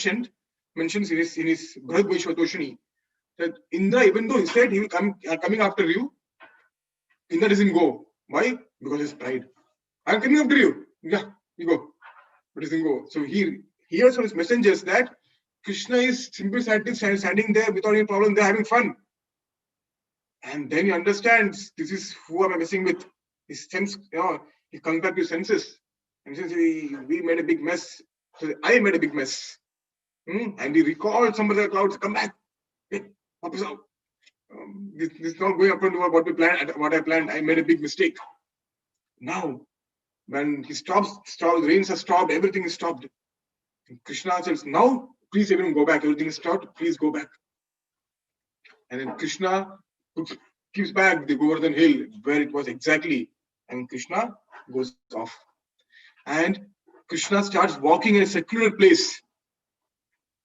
mentions in his Brihad Vaishvatoshini that Indra, even though he said he will coming after you, Indra doesn't go. Why? Because his pride. I'm coming after you. Yeah, you go. But doesn't go. So he hears from his messengers that Krishna is simply standing there without any problem. They're having fun. And then he understands, this is who am I messing with. His sense, he comes back to his senses. And he says, we made a big mess. So I made a big mess. And he recalled some of the clouds, come back. Hey, what is out? This is not going according to what I planned. I made a big mistake. Now, when he rains have stopped, everything is stopped. And Krishna says, now, please everyone go back. Everything is stopped. Please go back. And then Krishna keeps back the Govardhan hill where it was exactly. And Krishna goes off. And Krishna starts walking in a secular place.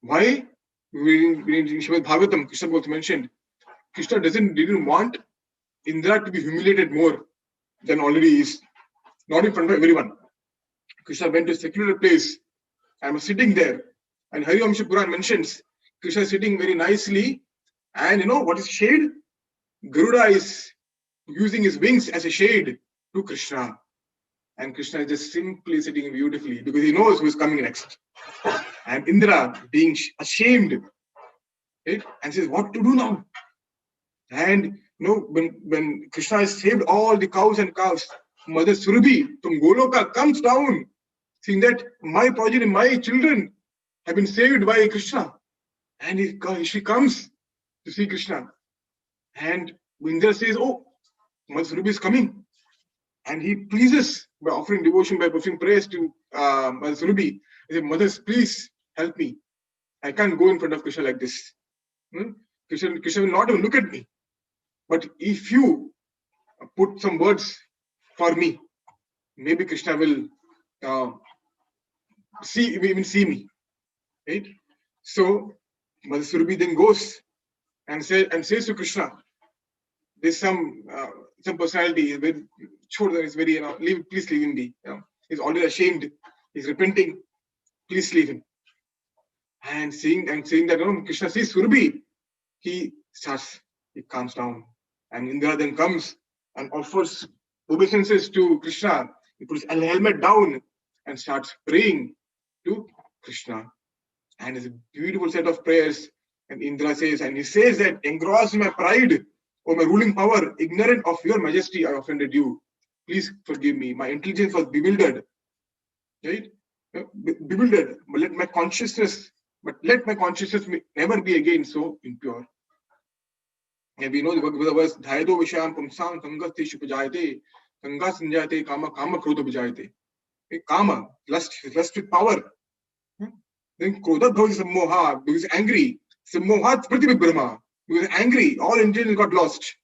Why? In Srimad Bhagavatam, Krishna both mentioned, Krishna didn't want Indra to be humiliated more than already is. Not in front of everyone. Krishna went to a secular place and was sitting there. And Harivamsha Puran mentions Krishna is sitting very nicely. And what is shade? Garuda is using his wings as a shade to Krishna. And Krishna is just simply sitting beautifully because he knows who is coming next. And Indra being ashamed, right? And says, what to do now? And when Krishna has saved all the cows and calves, Mother Surabhi from Goloka comes down, seeing that my progeny, my children have been saved by Krishna. And she comes to see Krishna. And Indra says, oh, Mother Surabhi is coming. And he pleases by offering devotion, by offering praise to Mother Surabhi. He said, Mother, please help me. I can't go in front of Krishna like this. Krishna will not even look at me. But if you put some words for me, maybe Krishna will see me. Right? So Mother Surabhi then goes and says to Krishna, there's some personality is very please leave him be. He's already ashamed. He's repenting. Please leave him. And saying that Krishna sees Surabhi, he calms down. And Indra then comes and offers obeisances to Krishna. He puts a helmet down and starts praying to Krishna. And it's a beautiful set of prayers. And Indra says, and he says that, engrossed in my pride, O my ruling power, ignorant of your majesty, I offended you. Please forgive me. My intelligence was bewildered. Right? Bewildered. But let my consciousness never be again so impure. And we know the verse, Dhayado Visham Pumsam Sangastishu Pajayate, Ganga sanjayate kama kama krodha bhajayate. Kama, lust with power. Then krodha bhavati sammoha, because he's angry. Sammohat pratibhi brahma, because he's angry. All intelligence got lost.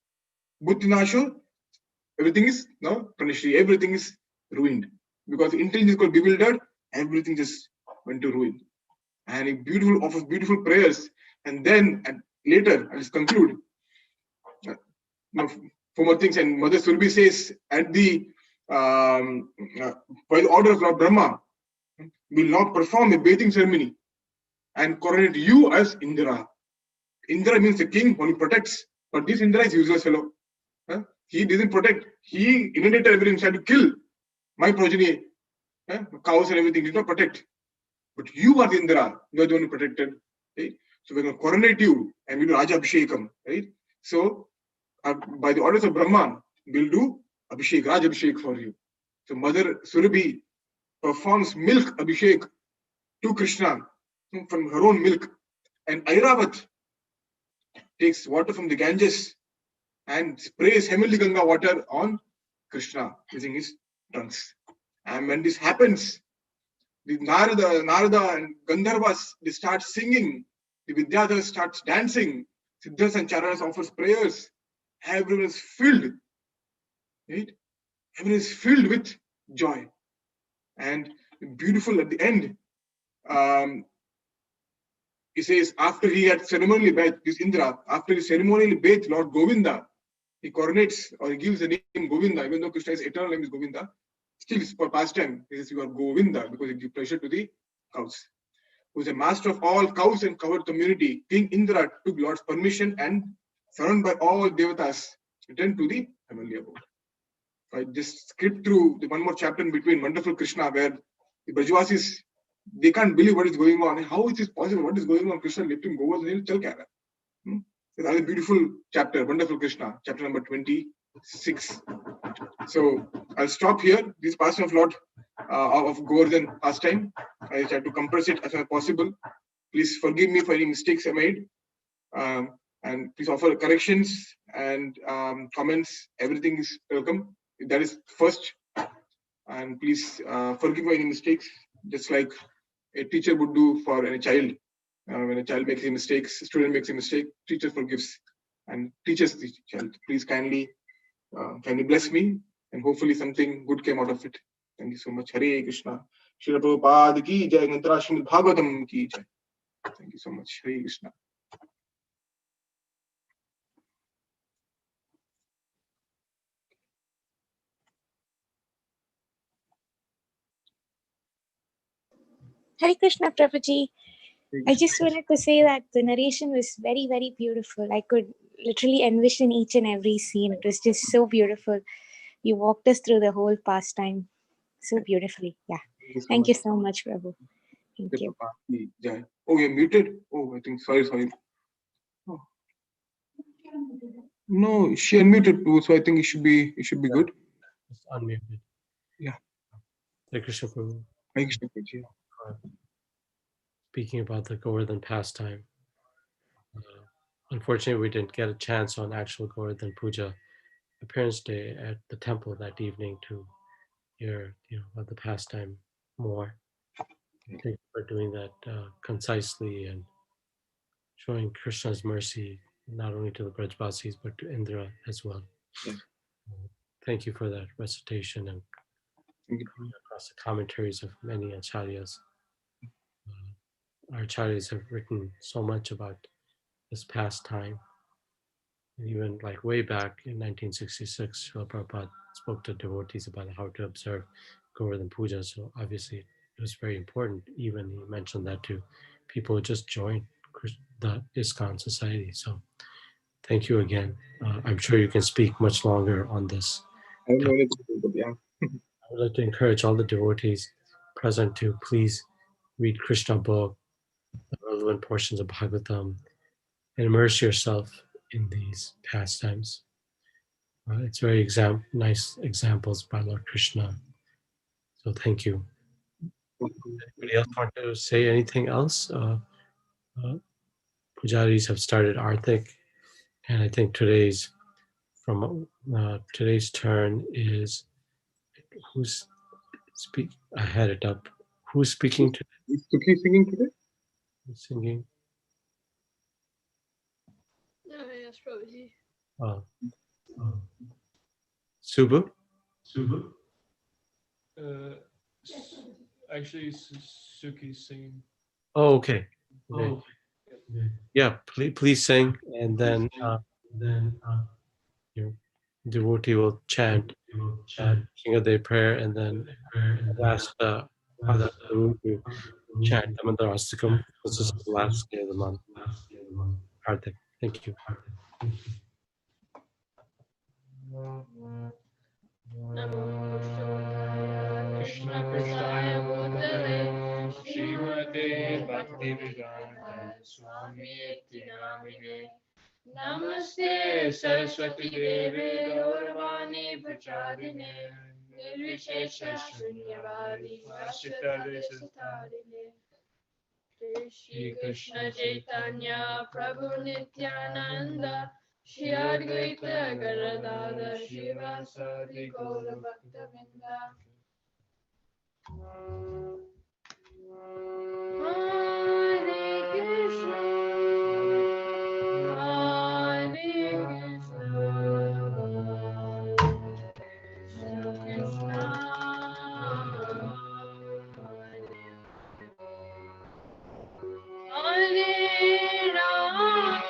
Buddhi nasho, everything is no pranishri, everything is ruined. Because intelligence got bewildered, everything just went to ruin. And he offers beautiful prayers. And then later, I'll just conclude. For more things, and Mother Surbi says at the by the order of Lord Brahma, will not perform a bathing ceremony and coronate you as Indra. Indra means the king, only protects, but this Indra is useless fellow. He doesn't protect. He inundated everything, tried to kill my progeny, cows and everything. He did not protect. But you are the Indra. You are the one who protected. Right? So we're going to coronate you and we do Raja Abhishekam. Right? So by the orders of Brahman, we'll do Abhishek, Raj Abhishek for you. So Mother Surabhi performs milk Abhishek to Krishna from her own milk. And Airavat takes water from the Ganges and sprays Hemali Ganga water on Krishna using his tongues. And when this happens, the Narada and Gandharvas, they start singing. The Vidyadhar starts dancing. Siddhas and Charanas offers prayers. Everyone is filled. Right? Everyone is filled with joy. And beautiful at the end, he says, after he had ceremonially bathed, this Indra, after he ceremonially bathed Lord Govinda, he coronates or he gives the name Govinda, even though Krishna's eternal name is Govinda, still for pastime, he says, you are Govinda, because he gives pleasure to the cows. Who is a master of all cows and covered community, King Indra took Lord's permission and, surrounded by all devatas, returned to the heavenly abode. I just skip through the one more chapter in between, wonderful Krishna, where the Brajvasis, they can't believe what is going on. How is this possible? What is going on? Krishna lifting Govardhan, chal kya raha? It's another beautiful chapter, wonderful Krishna, chapter number 26. So I'll stop here. This pastime of Lord of Govardhan pastime. I try to compress it as much as possible. Please forgive me for any mistakes I made. And please offer corrections and comments. Everything is welcome. That is first. And please forgive me any mistakes, just like a teacher would do for any child. When a child makes a mistake, a student makes a mistake, teacher forgives and teaches the child. Please kindly bless me, and hopefully something good came out of it. Thank you so much. Hare Krishna. Srila Prabhupada ki jai, Mantra Srimad Bhagavatam ki jai. Thank you so much. Hare Krishna. Hare Krishna, Prabhuji. I just wanted to say that the narration was very, very beautiful. I could literally envision each and every scene. It was just so beautiful. You walked us through the whole pastime so beautifully. Yeah. Thank you so much, Prabhu. Thank you. Oh, you're muted? Oh, I think, sorry. Oh. No, she unmuted too, so I think it should be good. It's unmuted. Yeah. Hare Krishna Prabhu. Hare Krishna Prabhu. Speaking about the Govardhan pastime, unfortunately we didn't get a chance on actual Govardhan Puja appearance day at the temple that evening to hear about the pastime more. Thank you for doing that concisely and showing Krishna's mercy not only to the Brajvasis but to Indra as well. Yes. Thank you for that recitation and across the commentaries of many acharyas. Our acharyas have written so much about this pastime. And even like way back in 1966, Srila Prabhupada spoke to devotees about how to observe Govardhan Puja. So obviously it was very important. Even he mentioned that to people who just joined the ISKCON society. So thank you again. I'm sure you can speak much longer on this. I would like to encourage all the devotees present to please read Krishna book, the relevant portions of Bhagavatam, and immerse yourself in these pastimes. It's very nice examples by Lord Krishna. So thank you. Anybody else want to say anything else? Pujaris have started Arthik, and I think today's from today's turn is who's speak. I had it up. Who's speaking today? Is Suki singing today? Who's singing? Yes, Prabhuji. Oh, Subhu. Super. Actually, Suki's singing. Oh, okay. Okay. Oh, Yeah, please sing, and then then your devotee will chant King of Day prayer, and then I'll ask Father Guru to chant the Mantra Astakam. This is the last day of the month. Hardik, thank you. Krishna Prasthaya Bhutale Srimate Bhaktivedanta Swami Namine Namaste Saraswati Devi Gauravani Pracharine Nirvishesha Shunyavadi Vasita Desatharine Shri Krishna Chaitanya Prabhu Nityananda Shri Advaita Garadhara Shivasadi Gaura Bhaktavinda Hare Krishna Hare Krishna Krishna Hare Rama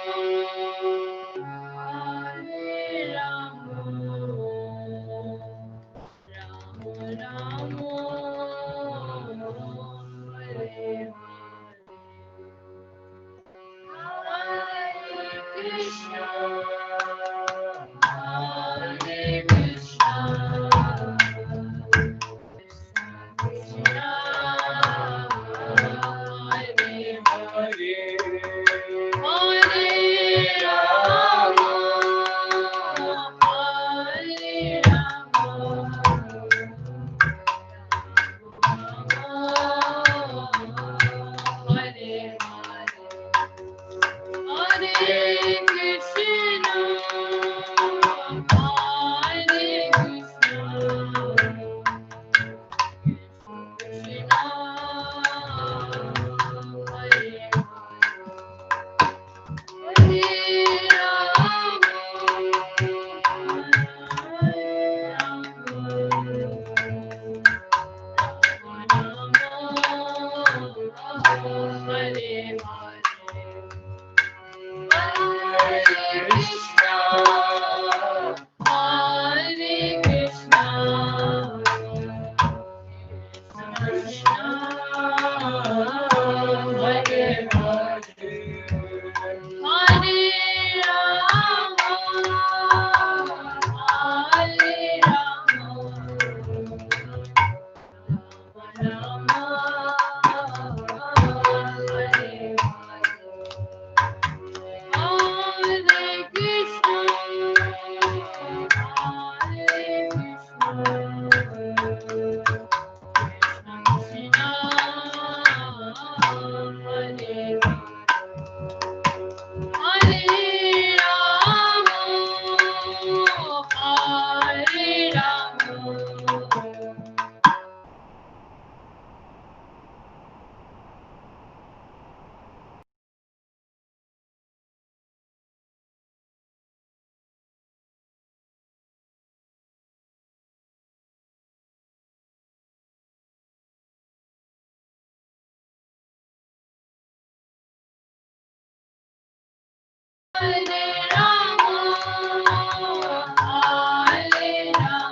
Hare Rama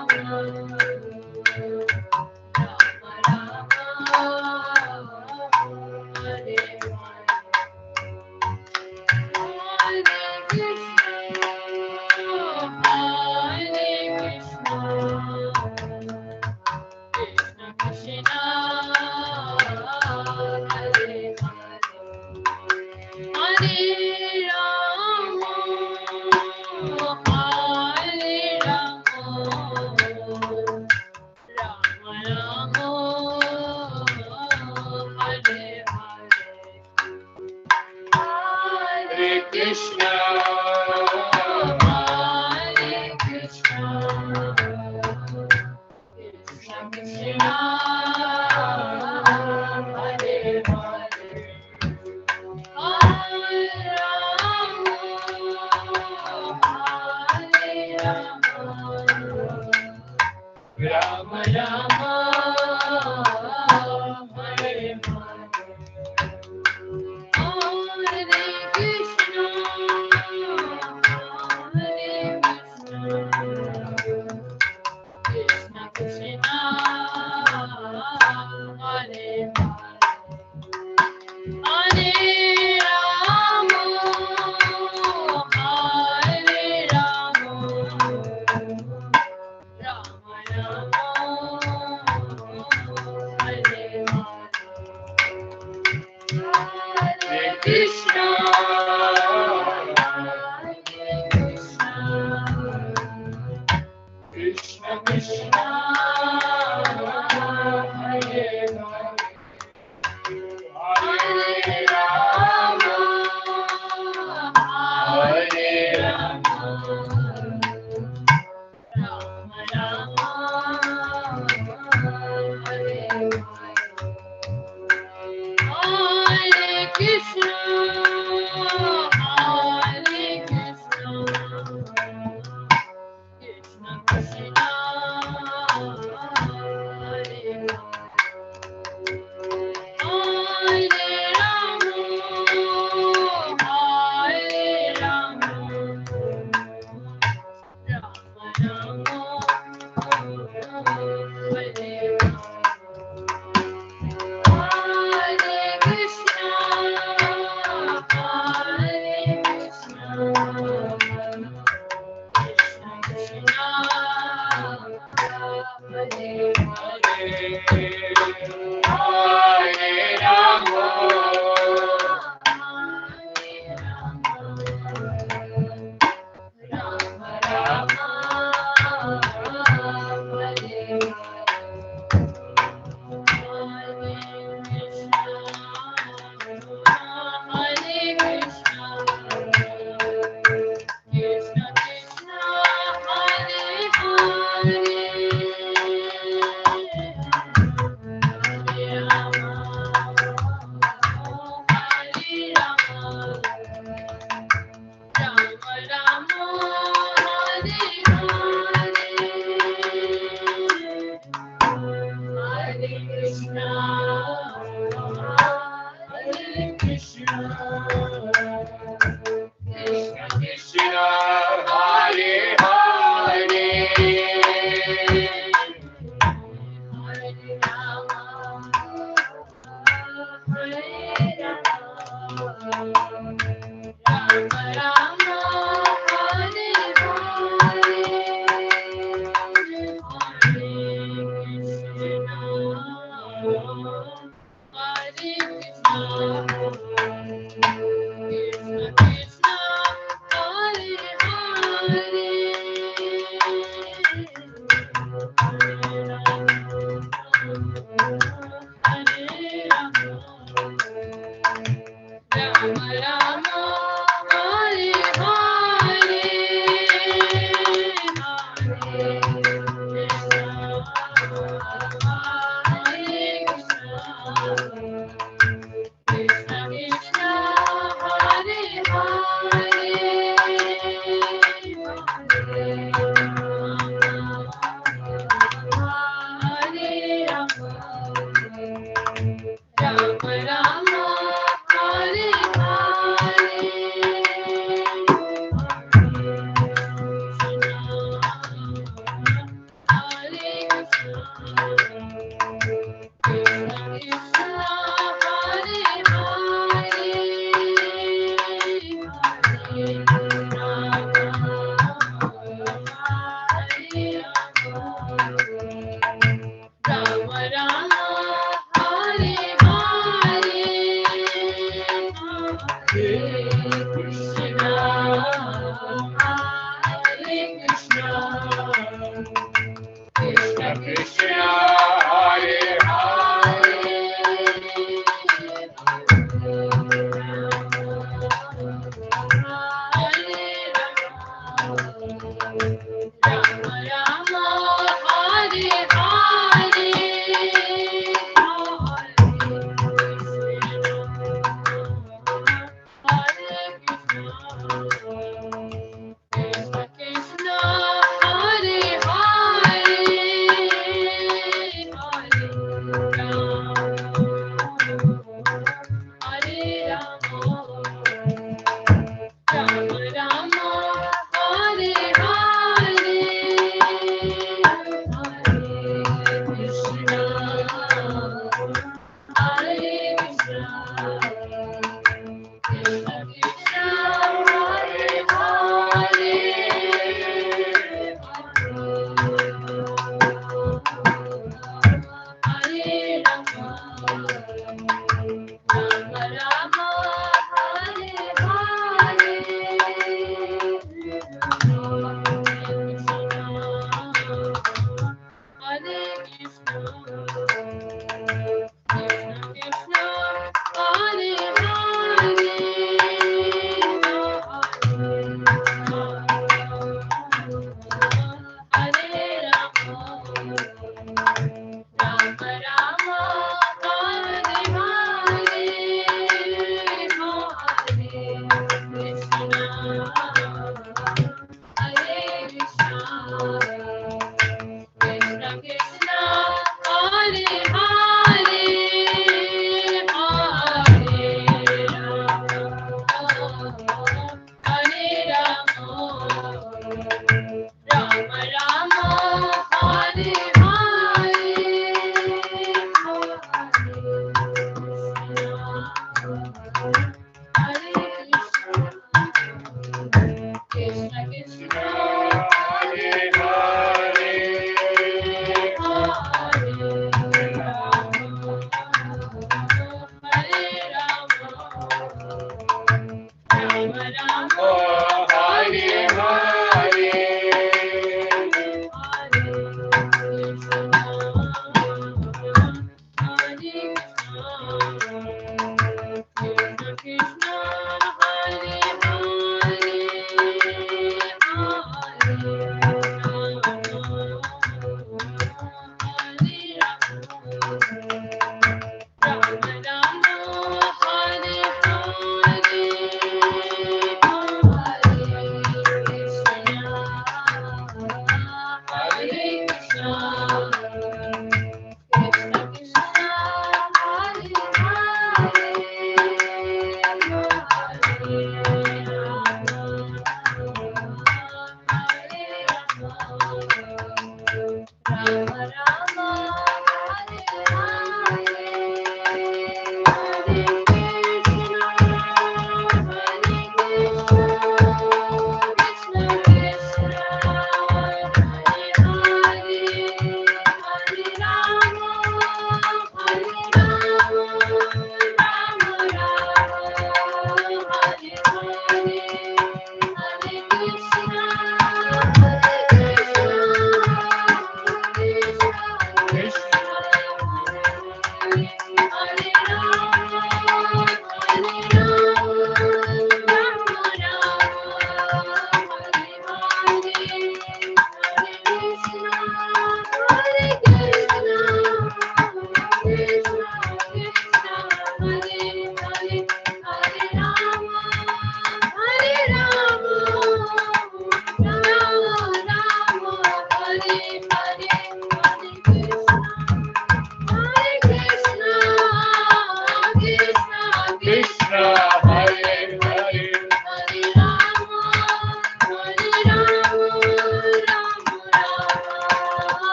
Krishna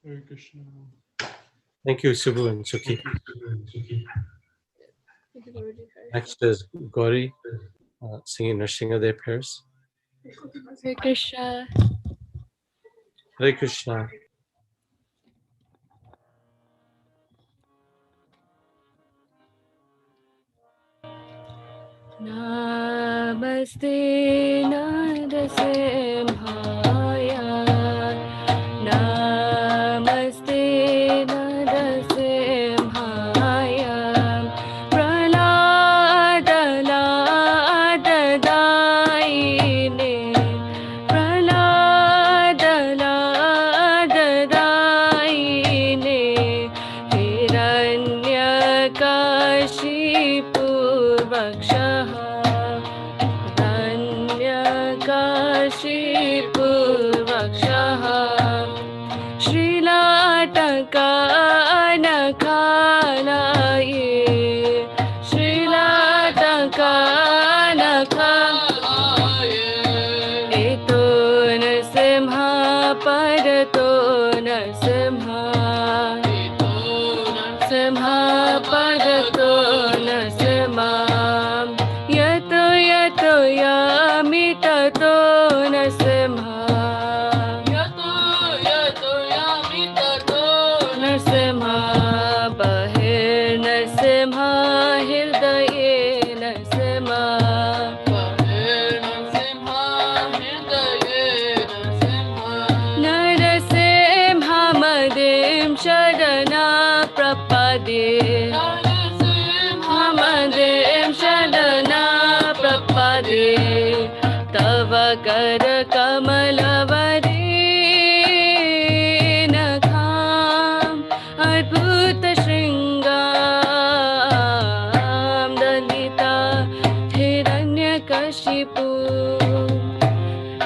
Hare Krishna. Thank you, Subhu and Suki. Next is Gauri singing Nrsimhadev prayers. Hare Krishna. Hare Krishna. Namaste Narasimhaya. Namaste Narasimhaya. Praladalaadaine. Praladalaadaine. Hiranyakashipu Vakshaha. Hiranyakashipu Shrilataka Nakhalaye. Shrilataka Nakhalaye. Eto Nrsimha Parato Nrsimha. Eto Nrsimha Parato Nrsimha. Yato Yato Yamitato Nrsimha. Nrsimha Bahir Nrsimha Hirdaye Nrsimha. Bahir Nrsimha Hirdaye Nrsimha. Narasimha Madim Shadana Prapade. Narasimha Madim Shadana Prapade. Tava Kara Kamalavare. Adbhuta Shringam Dalita Hiranyakashipu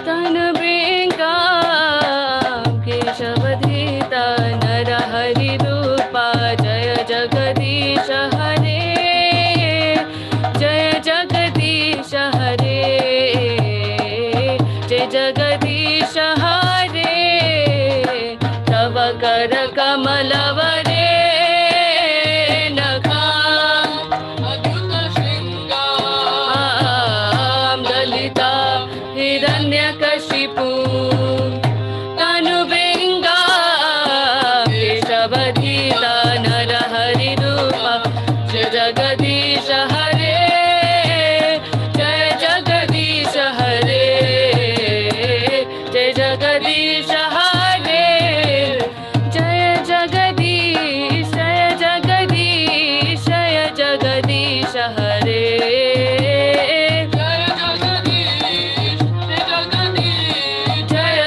Tanubringam Keshavadhita Narahari Rupa Jaya Jagadisha Hare. Jaya Jagadisha Hare. Jaya Jagadisha Hare. Tava Kara Kamalavare. Hiranyakashipu Tanubringa Keshavadhita Narahari Rupa Jaya Jagadisha Hare. Jaya Jagadisha Hare. Jaya Jagadisha Hare. Jaya Jagadish Jaya Jagadish Jaya Jagadisha Hare. Jaya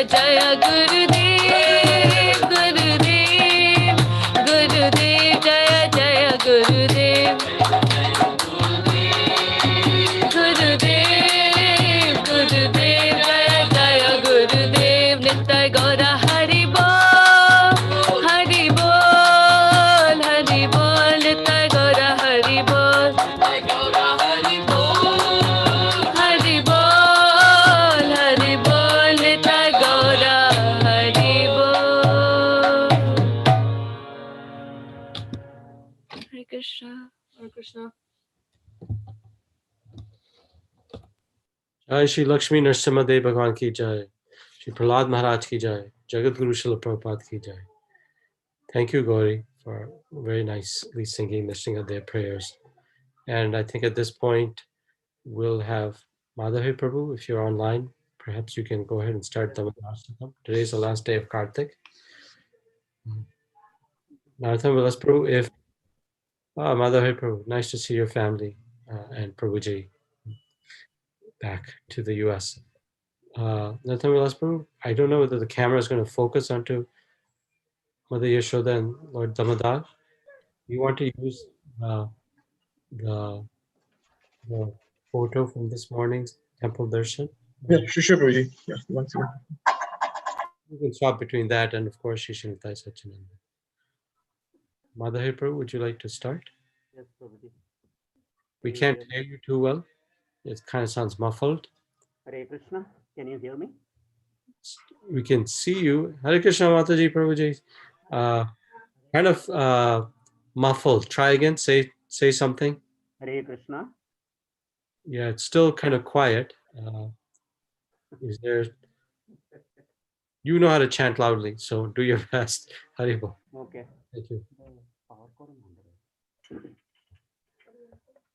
जय गुरुदेव गुरुदेव गुरुदेव जय जय गुरुदेव गुरुदेव गुरुदेव जय जय गुरुदेव नित्य गौर हरि बोल हरि बोल हरि बोल नित्य गौर हरि बोल हरि बोल हरि बोल नित्य गौर हरि बोल Hare Krishna Hare Krishna Jai Shri Lakshmi Narasimha Dev Bhagwan ki jai. Shri Prahlad Maharaj ki jai. Jagat Guru Srila Prabhupada ki jai. Thank you, Gauri, for very nicely singing the Sringadev prayers. And I think at this point, we'll have Madhavi Prabhu, if you're online, perhaps you can go ahead and start the Mangalastakam. Today is the last day of Kartik. Narottama Vilasa Prabhu, if Madhavi Prabhu, nice to see your family and Prabhuji back to the US. Narottama Vilasa Prabhu, I don't know whether the camera is going to focus onto Mother Yashoda and Lord Damodar. You want to use the photo from this morning's temple darshan? Yeah, sure, Prabhuji. Yeah, one second. You can swap between that and, of course, Shishanitai Sachinanda. Madhavi Prabhu, would you like to start? Yes, Prabhuji. We can't hear you too well. It kind of sounds muffled. Hare Krishna, can you hear me? We can see you. Hare Krishna Mataji Prabhuji. Kind of muffled. Try again. Say something. Hare Krishna. Yeah, it's still kind of quiet. Is there? You know how to chant loudly, so do your best. Haribo. Okay. Thank you.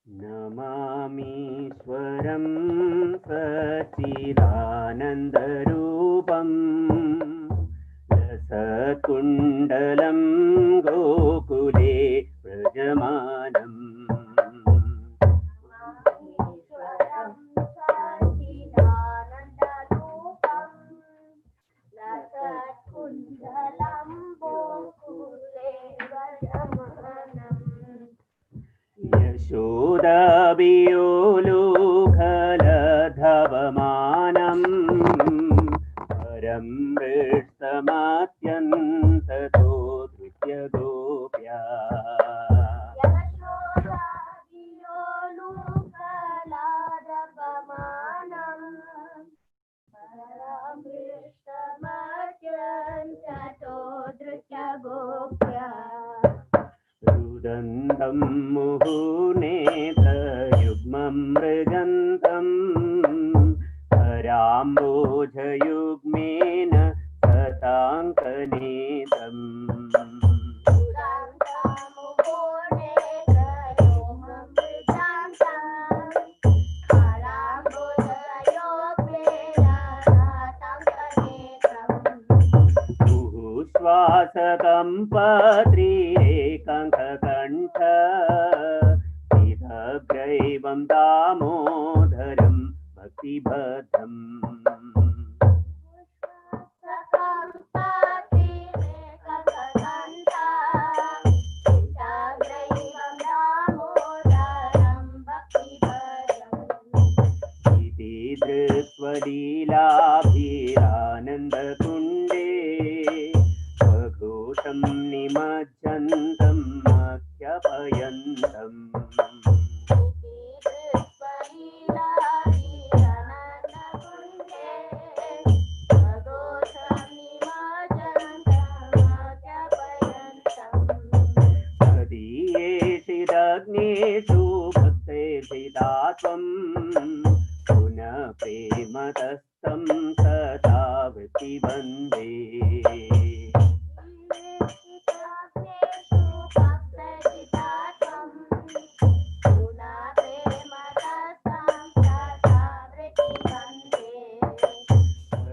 Namamishwaram Sachidanandarupam Rasakundalam Gokule Prajamanam Yashodabiyolukhaladhavamanam param vrishtamatyantato dhritya gopya Yashodabiyolukhaladhavamanam param vrishtamatyantato dhritya gopya Rudandam muhuneta yugmam mrigantam Paramboja yugmena satankanetam Swasakampatrirekankhakantha Idhagraivam damodaram bhaktibhadram Iti dhrutvalilabhiranandakunde Vaghosam nimajjantam akyapayantam Adiyeshidagneshu bhaktirhidatvam Puna prematastam satavati bande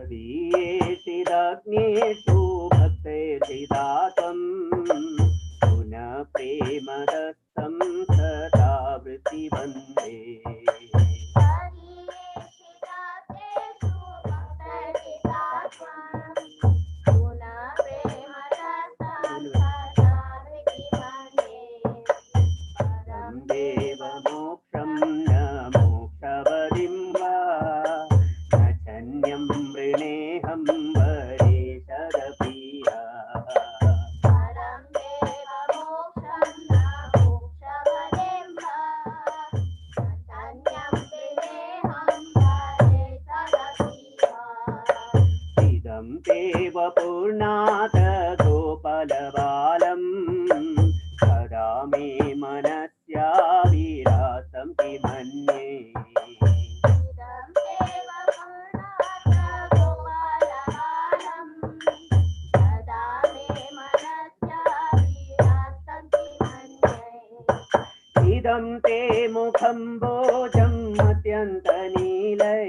Adiyeshidagneshu bhaktirhidatvam Puna prematastam satavati bande इदं ते वपूर्णाथ गोपालबालं सदा मे मनस्याविलासं किमन्ये इदं ते मुखं भोजम् अत्यन्तनीलै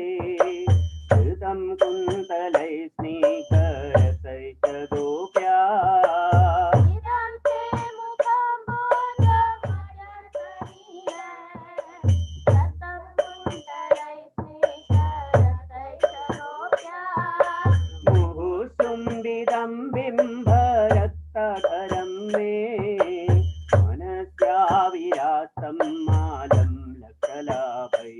कृतं कुन्तलै स्नेहरसै च गोप्या मुहुसुम्बिदं बिम्बरक्तधरं मे मनस्याविलासं मालं लक्षलाभै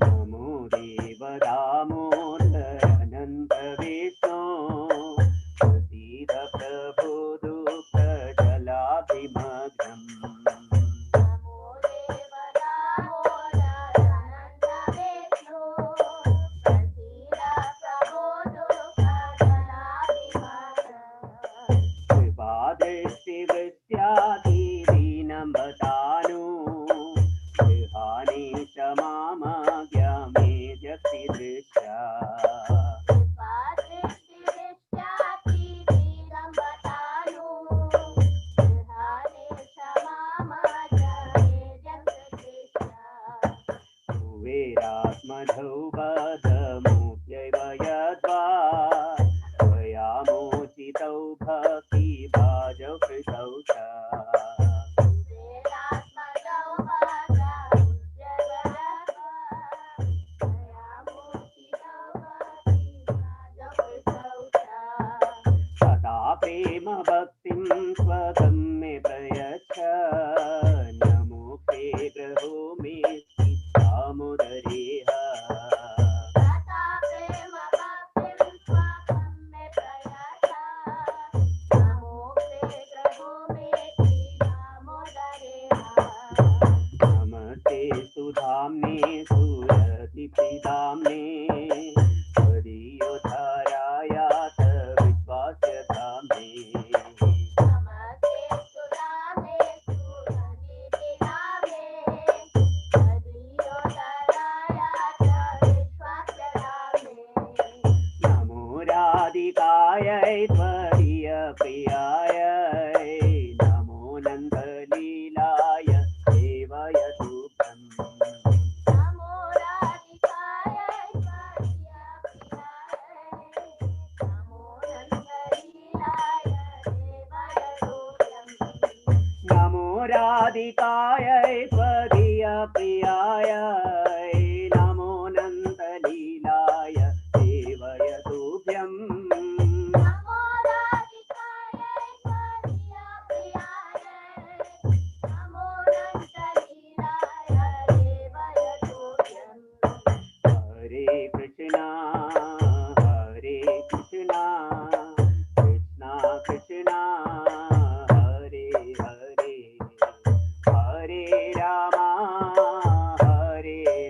नमो देव दामोदर अनन्त विष्णो प्रसीद प्रभो दुःखजलाभिमग्नम् कृपादृष्टिवृत्त्यादिदीनं बतानु गृहाणि च मामाज्ञामे जक्षिदृष्ट्या कुबेरात्मधौ बधमुख्यैव यद्वा त्वयामोचितौ भक्तिभाजौ कृतौ च तथा प्रेम भक्तिं स्वकं मे प्रयच्छ नमोऽपि ग्रहो मे दामोदरेह नमस्ते सुधाम्ने सुरतिप्रिधाम्ने त्वदीयोद्धारायात विश्वास्य धाम्ने नमो राधिकायै त्वदीयप्रियायै नमो नन्दलीलाय देवाय तुभ्यम् नमो राधिकायै त्वदीयप्रियायै नमो नन्दलीलाय देवाय तुभ्यम् हरे कृष्णा कृष्णा कृष्णा हरे हरे हरे रामा हरे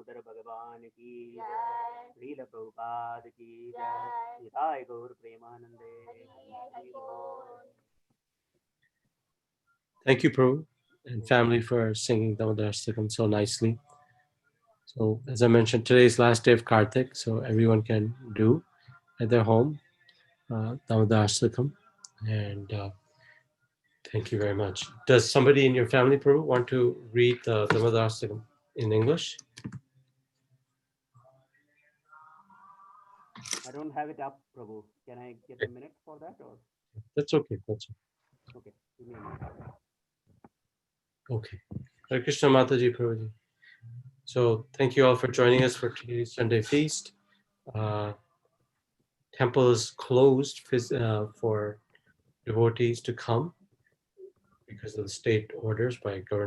दामोदर भगवान की जय, श्रील प्रभुपाद की जय, निताय गौर प्रेमानंदे, हरि बोल। Thank you, Prabhu and family, for singing Damodar Stikam so nicely. So, as I mentioned, today is last day of Kartik, so everyone can do at their home Damodar Stikam. And thank you very much. Does somebody in your family, Prabhu, want to read the Damodar Stikam in English? I don't have it up, Prabhu. Can I get a minute for that, or? That's okay. That's okay. Okay, give me a minute. Okay. Hare Krishna Mataji Prabhuji. So thank you all for joining us for today's Sunday feast. Temple is closed for devotees to come because of the state orders by Govardhan.